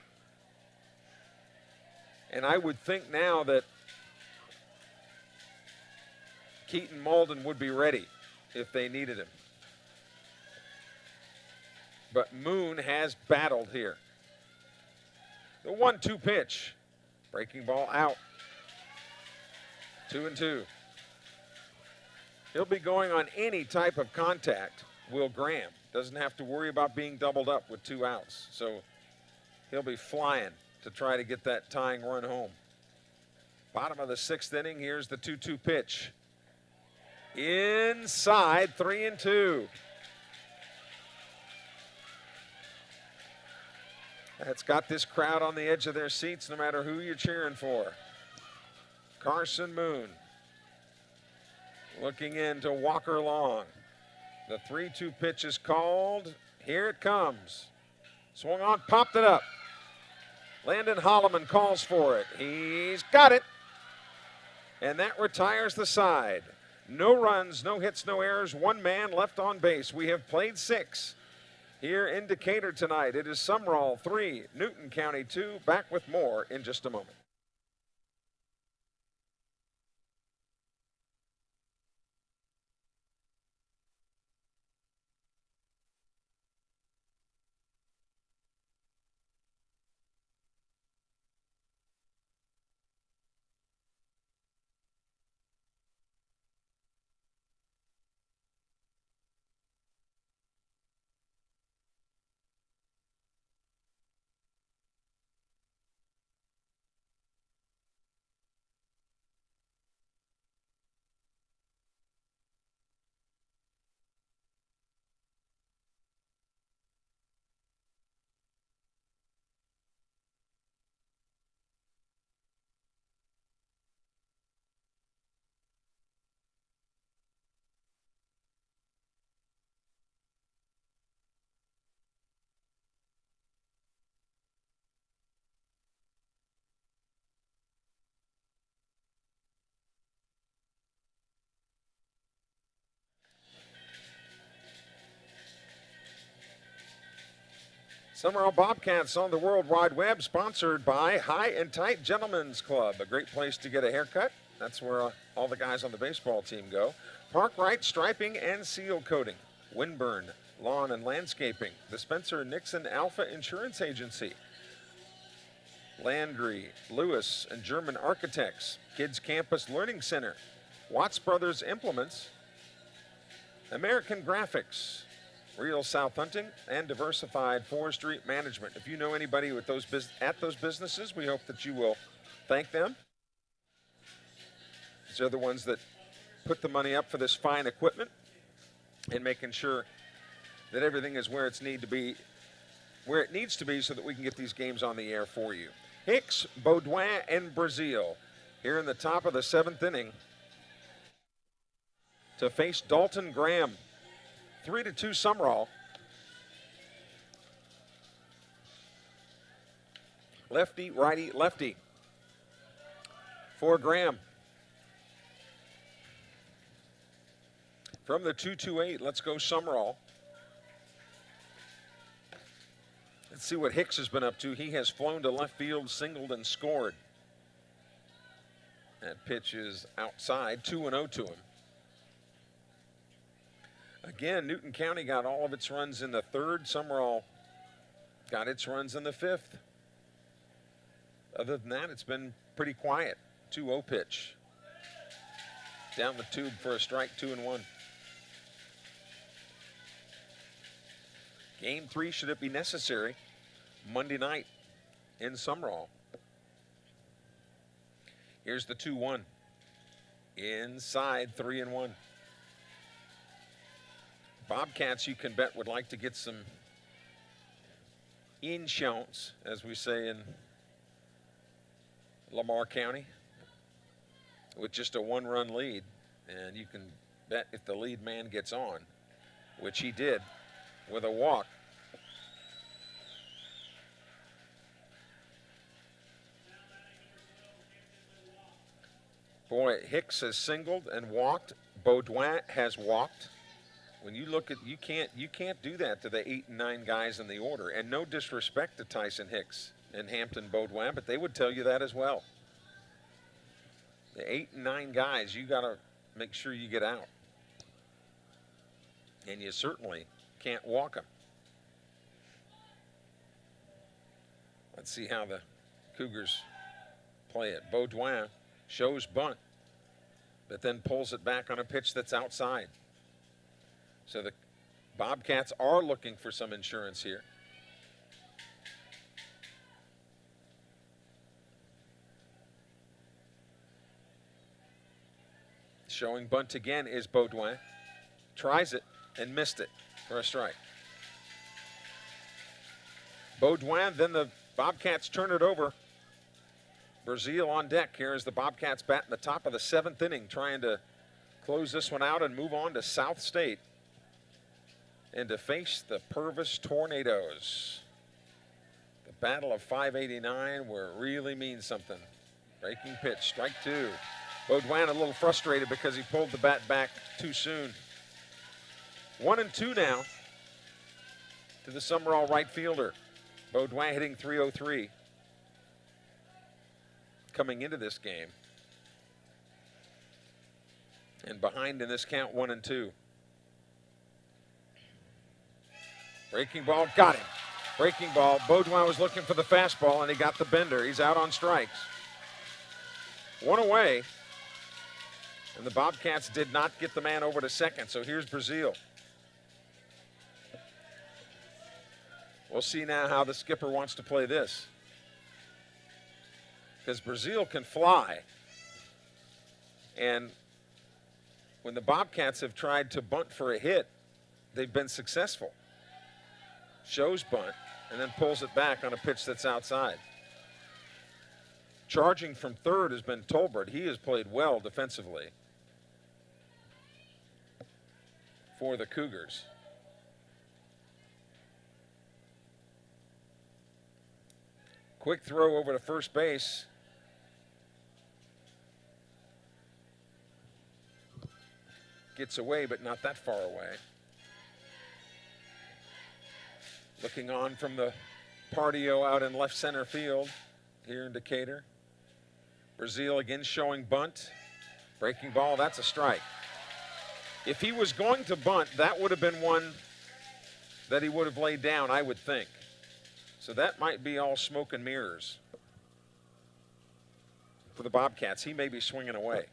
And I would think now that Keaton Malden would be ready if they needed him. But Moon has battled here. The 1-2 pitch. Breaking ball out. 2-2. He'll be going on any type of contact, Will Graham. Doesn't have to worry about being doubled up with 2 outs. So he'll be flying to try to get that tying run home. Bottom of the 6th inning, here's the 2-2 pitch. Inside, 3-2. That's got this crowd on the edge of their seats no matter who you're cheering for. Carson Moon looking into Walker Long. The 3-2 pitch is called. Here it comes. Swung on, popped it up. Landon Holloman calls for it. He's got it. And that retires the side. No runs, no hits, no errors. 1 man left on base. We have played 6 here in Decatur tonight. It is Sumrall 3, Newton County 2. Back with more in just a moment. Sumrall Bobcats on the World Wide Web, sponsored by High and Tight Gentlemen's Club, a great place to get a haircut. That's where all the guys on the baseball team go. Parkwright Striping and Seal Coating. Winburn Lawn and Landscaping. The Spencer Nixon Alpha Insurance Agency. Landry, Lewis, and German Architects. Kids Campus Learning Center. Watts Brothers Implements. American Graphics. Real South Hunting, and Diversified Forestry Management. If you know anybody with at those businesses, we hope that you will thank them. These are the ones that put the money up for this fine equipment and making sure that everything is where it needs to be so that we can get these games on the air for you. Hicks, Baudouin, and Brazil here in the top of the 7th inning to face Dalton Graham. 3-2 Sumrall. Lefty, righty, lefty for Graham. From the 2-2-8, let's go Sumrall. Let's see what Hicks has been up to. He has flown to left field, singled, and scored. That pitch is outside, 2-0 to him. Again, Newton County got all of its runs in the third. Sumrall got its runs in the fifth. Other than that, it's been pretty quiet. 2-0 pitch. Down the tube for a strike, 2-1. Game 3, should it be necessary, Monday night in Sumrall. Here's the 2-1. Inside, 3-1. Bobcats, you can bet, would like to get some insurance, as we say in Lamar County, with just a 1-run lead. And you can bet if the lead man gets on, which he did with a walk. Boy, Hicks has singled and walked. Baudouin has walked. When you look at, you can't do that to the 8 and 9 guys in the order. And no disrespect to Tyson Hicks and Hampton Baudouin, but they would tell you that as well. The 8 and 9 guys, you got to make sure you get out. And you certainly can't walk them. Let's see how the Cougars play it. Baudouin shows bunt, but then pulls it back on a pitch that's outside. So the Bobcats are looking for some insurance here. Showing bunt again is Baudouin. Tries it and missed it for a strike. Baudouin, then the Bobcats turn it over. Brazil on deck here as the Bobcats bat in the top of the 7th inning, trying to close this one out and move on to South State and to face the Purvis Tornadoes. The battle of 589, where it really means something. Breaking pitch, strike 2. Baudouin a little frustrated because he pulled the bat back too soon. 1-2 now to the Sumrall right fielder. Baudouin hitting .303 coming into this game. And behind in this count, 1-2. Breaking ball, got him. Breaking ball, Baudouin was looking for the fastball and he got the bender. He's out on strikes. 1 away. And the Bobcats did not get the man over to second, so here's Brazil. We'll see now how the skipper wants to play this. Because Brazil can fly. And when the Bobcats have tried to bunt for a hit, they've been successful. Shows bunt and then pulls it back on a pitch that's outside. Charging from third has been Tolbert. He has played well defensively for the Cougars. Quick throw over to first base. Gets away, but not that far away. Looking on from the Partio out in left center field here in Decatur. Brazil again showing bunt. Breaking ball, that's a strike. If he was going to bunt, that would have been one that he would have laid down, I would think. So that might be all smoke and mirrors for the Bobcats. He may be swinging away.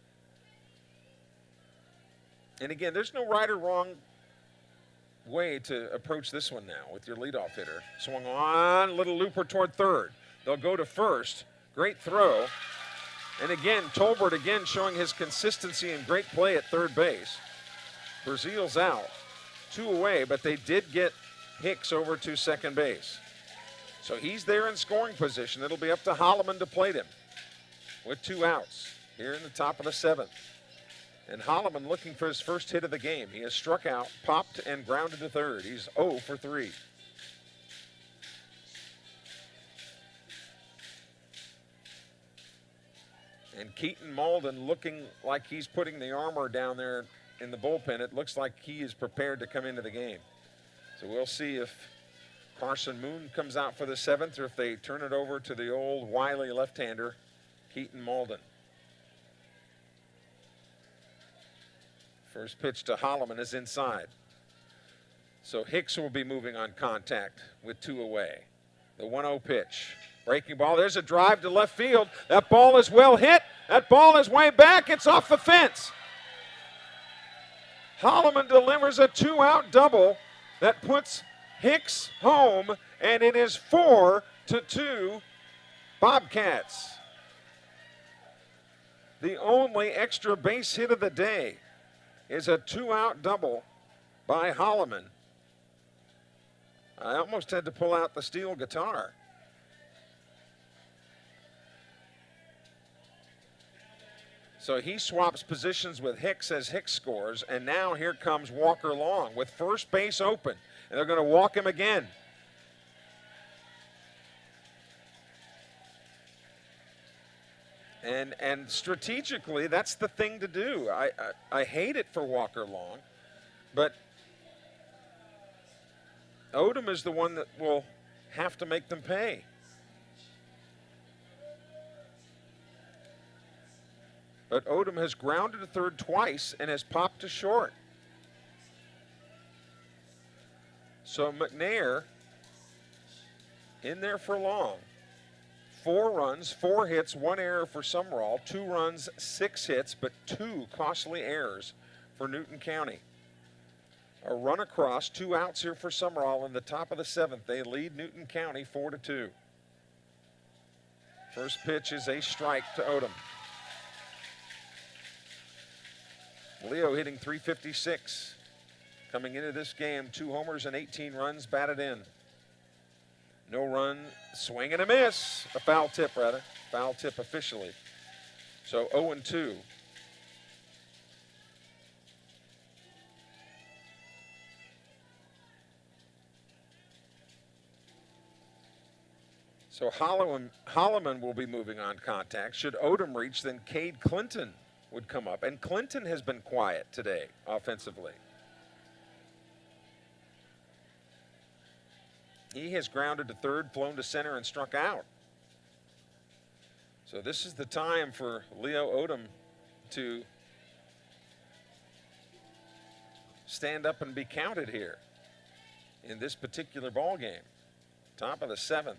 And again, there's no right or wrong way to approach this one now with your leadoff hitter. Swung on, little looper toward third. They'll go to first. Great throw. And again, Tolbert again showing his consistency and great play at third base. Brazil's out. 2 away, but they did get Hicks over to second base. So he's there in scoring position. It'll be up to Holloman to plate him with 2 outs here in the top of the 7th. And Holloman looking for his first hit of the game. He has struck out, popped, and grounded to third. He's 0 for 3. And Keaton Malden looking like he's putting the armor down there in the bullpen. It looks like he is prepared to come into the game. So we'll see if Carson Moon comes out for the 7th, or if they turn it over to the old wily left-hander, Keaton Malden. First pitch to Holloman is inside. So Hicks will be moving on contact with 2 away. The 1-0 pitch. Breaking ball. There's a drive to left field. That ball is well hit. That ball is way back. It's off the fence. Holloman delivers a 2-out double that puts Hicks home, and it is 4-2 Bobcats. The only extra base hit of the day is a 2-out double by Holloman. I almost had to pull out the steel guitar. So he swaps positions with Hicks as Hicks scores, and now here comes Walker Long with first base open, and they're going to walk him again. And strategically, that's the thing to do. I hate it for Walker Long, but Odom is the one that will have to make them pay. But Odom has grounded to third twice and has popped to short. So McNair in there for Long. 4 runs, 4 hits, 1 error for Sumrall, 2 runs, 6 hits, but 2 costly errors for Newton County. A run across, 2 outs here for Sumrall in the top of the 7th. They lead Newton County 4-2. First pitch is a strike to Odom. Leo hitting .356. Coming into this game, 2 homers and 18 runs batted in. No run, swing and a miss. A foul tip, rather. Foul tip officially. So 0-2. So Holloman will be moving on contact. Should Odom reach, then Cade Clinton would come up. And Clinton has been quiet today offensively. He has grounded to third, flown to center, and struck out. So this is the time for Leo Odom to stand up and be counted here in this particular ball game. Top of the 7th.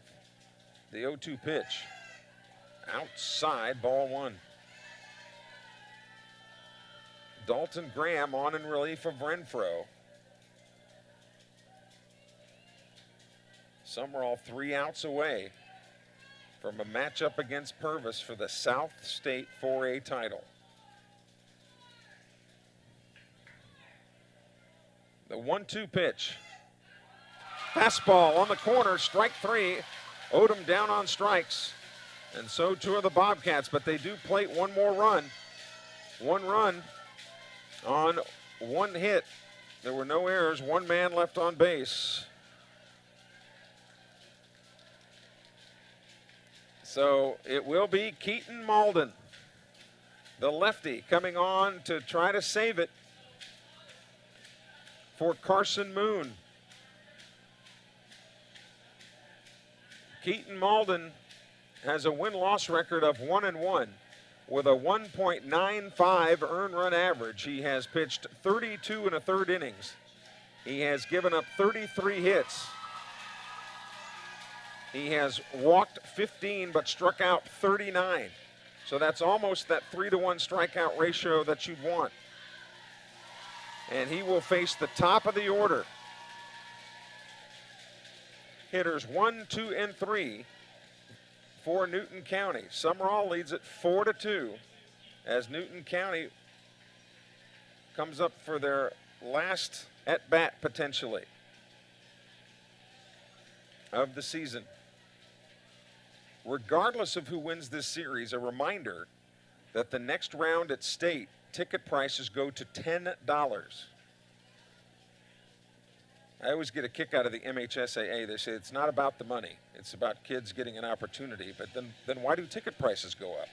The 0-2 pitch. Outside, ball 1. Dalton Graham on in relief of Renfro. Sumrall 3 outs away from a matchup against Purvis for the South State 4A title. The 1-2 pitch. Fastball on the corner, strike 3. Odom down on strikes. And so too are the Bobcats, but they do plate 1 more run. 1 run on 1 hit. There were no errors, 1 man left on base. So it will be Keaton Malden, the lefty, coming on to try to save it for Carson Moon. Keaton Malden has a win-loss record of 1-1 with a 1.95 earned run average. He has pitched 32 1/3 innings. He has given up 33 hits. He has walked 15 but struck out 39. So that's almost that 3-to-1 strikeout ratio that you'd want. And he will face the top of the order. Hitters 1, 2, and 3 for Newton County. Sumrall leads it 4-2 as Newton County comes up for their last at-bat potentially of the season. Regardless of who wins this series, a reminder that the next round at state, ticket prices go to $10. I always get a kick out of the MHSAA. They say it's not about the money. It's about kids getting an opportunity. But then why do ticket prices go up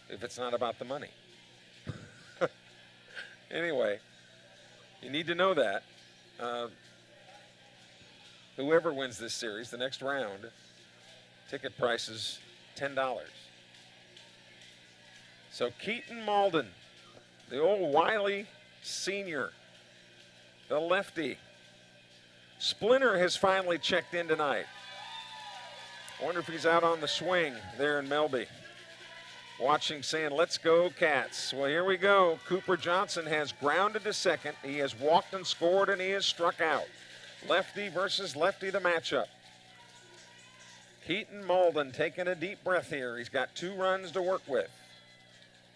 if it's not about the money? Anyway, you need to know that. whoever wins this series, the next round, ticket price is $10. So Keaton Malden, the old Wiley senior, the lefty. Splinter has finally checked in tonight. I wonder if he's out on the swing there in Melby. Watching, saying, let's go Cats. Well, here we go. Cooper Johnson has grounded to second. He has walked and scored, and he has struck out. Lefty versus lefty, the matchup. Keaton Malden taking a deep breath here. He's got 2 runs to work with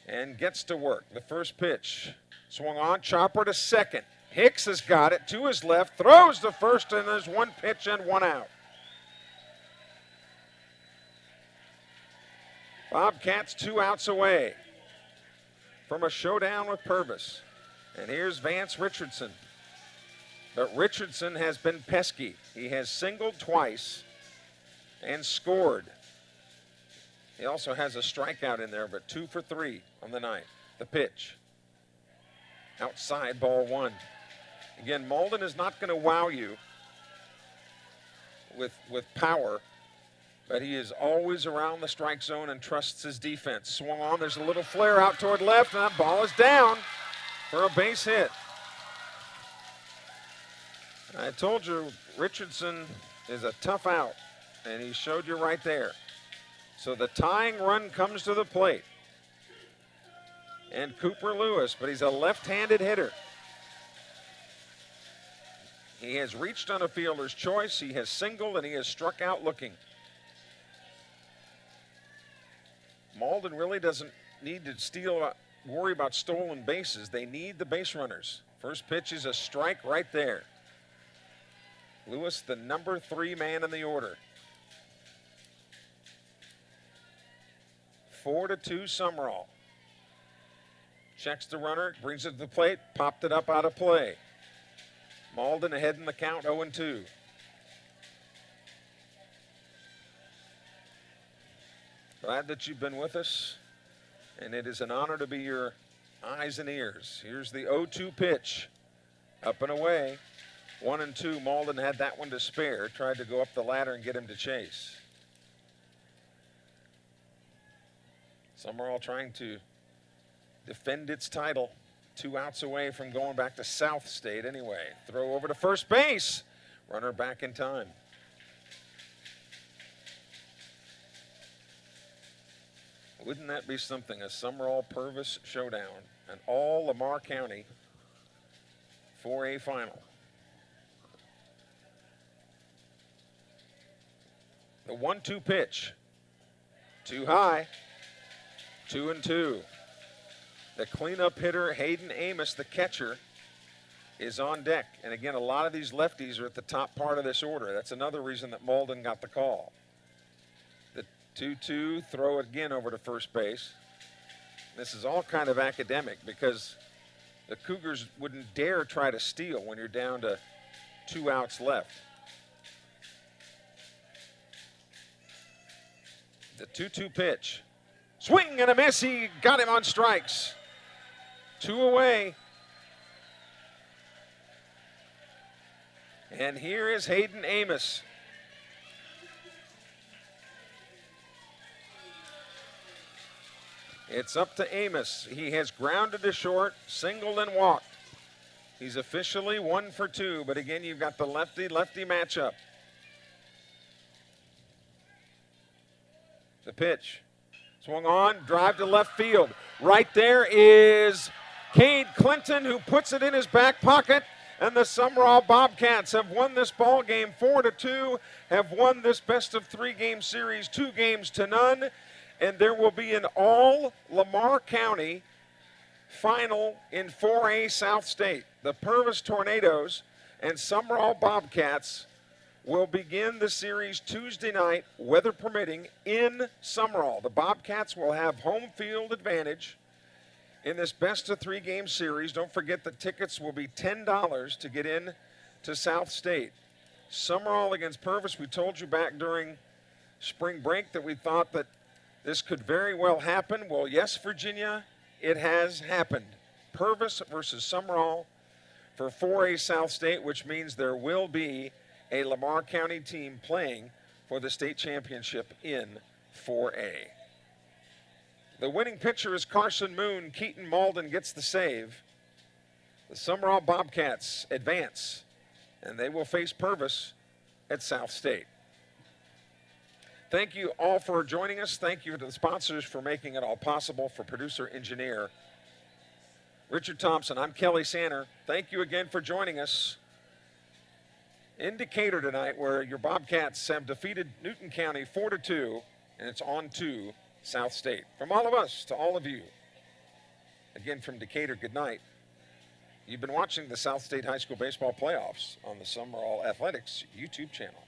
and gets to work. The first pitch swung on, chopper to second. Hicks has got it to his left, throws to first, and there's 1 pitch and 1 out. Bobcats 2 outs away from a showdown with Purvis. And here's Vance Richardson. But Richardson has been pesky. He has singled twice and scored. He also has a strikeout in there, but 2 for 3 on the night. The pitch. Outside, ball 1. Again, Malden is not going to wow you with power, but he is always around the strike zone and trusts his defense. Swung on, there's a little flare out toward left, and that ball is down for a base hit. I told you Richardson is a tough out, and he showed you right there. So the tying run comes to the plate. And Cooper Lewis, but he's a left-handed hitter. He has reached on a fielder's choice, he has singled, and he has struck out looking. Malden really doesn't need to worry about stolen bases. They need the base runners. First pitch is a strike right there. Lewis, the number 3 man in the order. 4-2 Sumrall. Checks the runner, brings it to the plate, popped it up out of play. Malden ahead in the count, 0-2. Glad that you've been with us, and it is an honor to be your eyes and ears. Here's the 0-2 pitch. Up and away. 1-2. Malden had that one to spare. Tried to go up the ladder and get him to chase. Sumrall trying to defend its title. 2 outs away from going back to South State anyway. Throw over to first base. Runner back in time. Wouldn't that be something? A Sumrall Purvis showdown. An all Lamar County 4A final. The 1-2 pitch. Too high. 2-2. The cleanup hitter, Hayden Amos, the catcher, is on deck. And again, a lot of these lefties are at the top part of this order. That's another reason that Malden got the call. The 2-2, throw it again over to first base. This is all kind of academic because the Cougars wouldn't dare try to steal when you're down to 2 outs left. The 2-2 pitch. Swing and a miss. He got him on strikes. 2 away. And here is Hayden Amos. It's up to Amos. He has grounded to short, singled and walked. He's officially 1 for 2, but again, you've got the lefty-lefty matchup. The pitch. Swung on, drive to left field. Right there is Cade Clinton, who puts it in his back pocket. And the Sumrall Bobcats have won this ball game 4-2, have won this best-of-3 game series 2-0. And there will be an all Lamar County final in 4A South State. The Purvis Tornadoes and Sumrall Bobcats will begin the series Tuesday night, weather permitting, in Sumrall. The Bobcats will have home field advantage in this best-of-3 game series. Don't forget the tickets will be $10 to get in to South State. Sumrall against Purvis. We told you back during spring break that we thought that this could very well happen. Well, yes, Virginia, it has happened. Purvis versus Sumrall for 4A South State, which means there will be a Lamar County team playing for the state championship in 4A. The winning pitcher is Carson Moon. Keaton Malden gets the save. The Sumrall Bobcats advance, and they will face Purvis at South State. Thank you all for joining us. Thank you to the sponsors for making it all possible. For producer, engineer, Richard Thompson, I'm Kelly Sanner. Thank you again for joining us in Decatur tonight, where your Bobcats have defeated Newton County 4-2, and it's on to South State. From all of us to all of you, again from Decatur, good night. You've been watching the South State High School Baseball Playoffs on the Sumrall Athletics YouTube channel.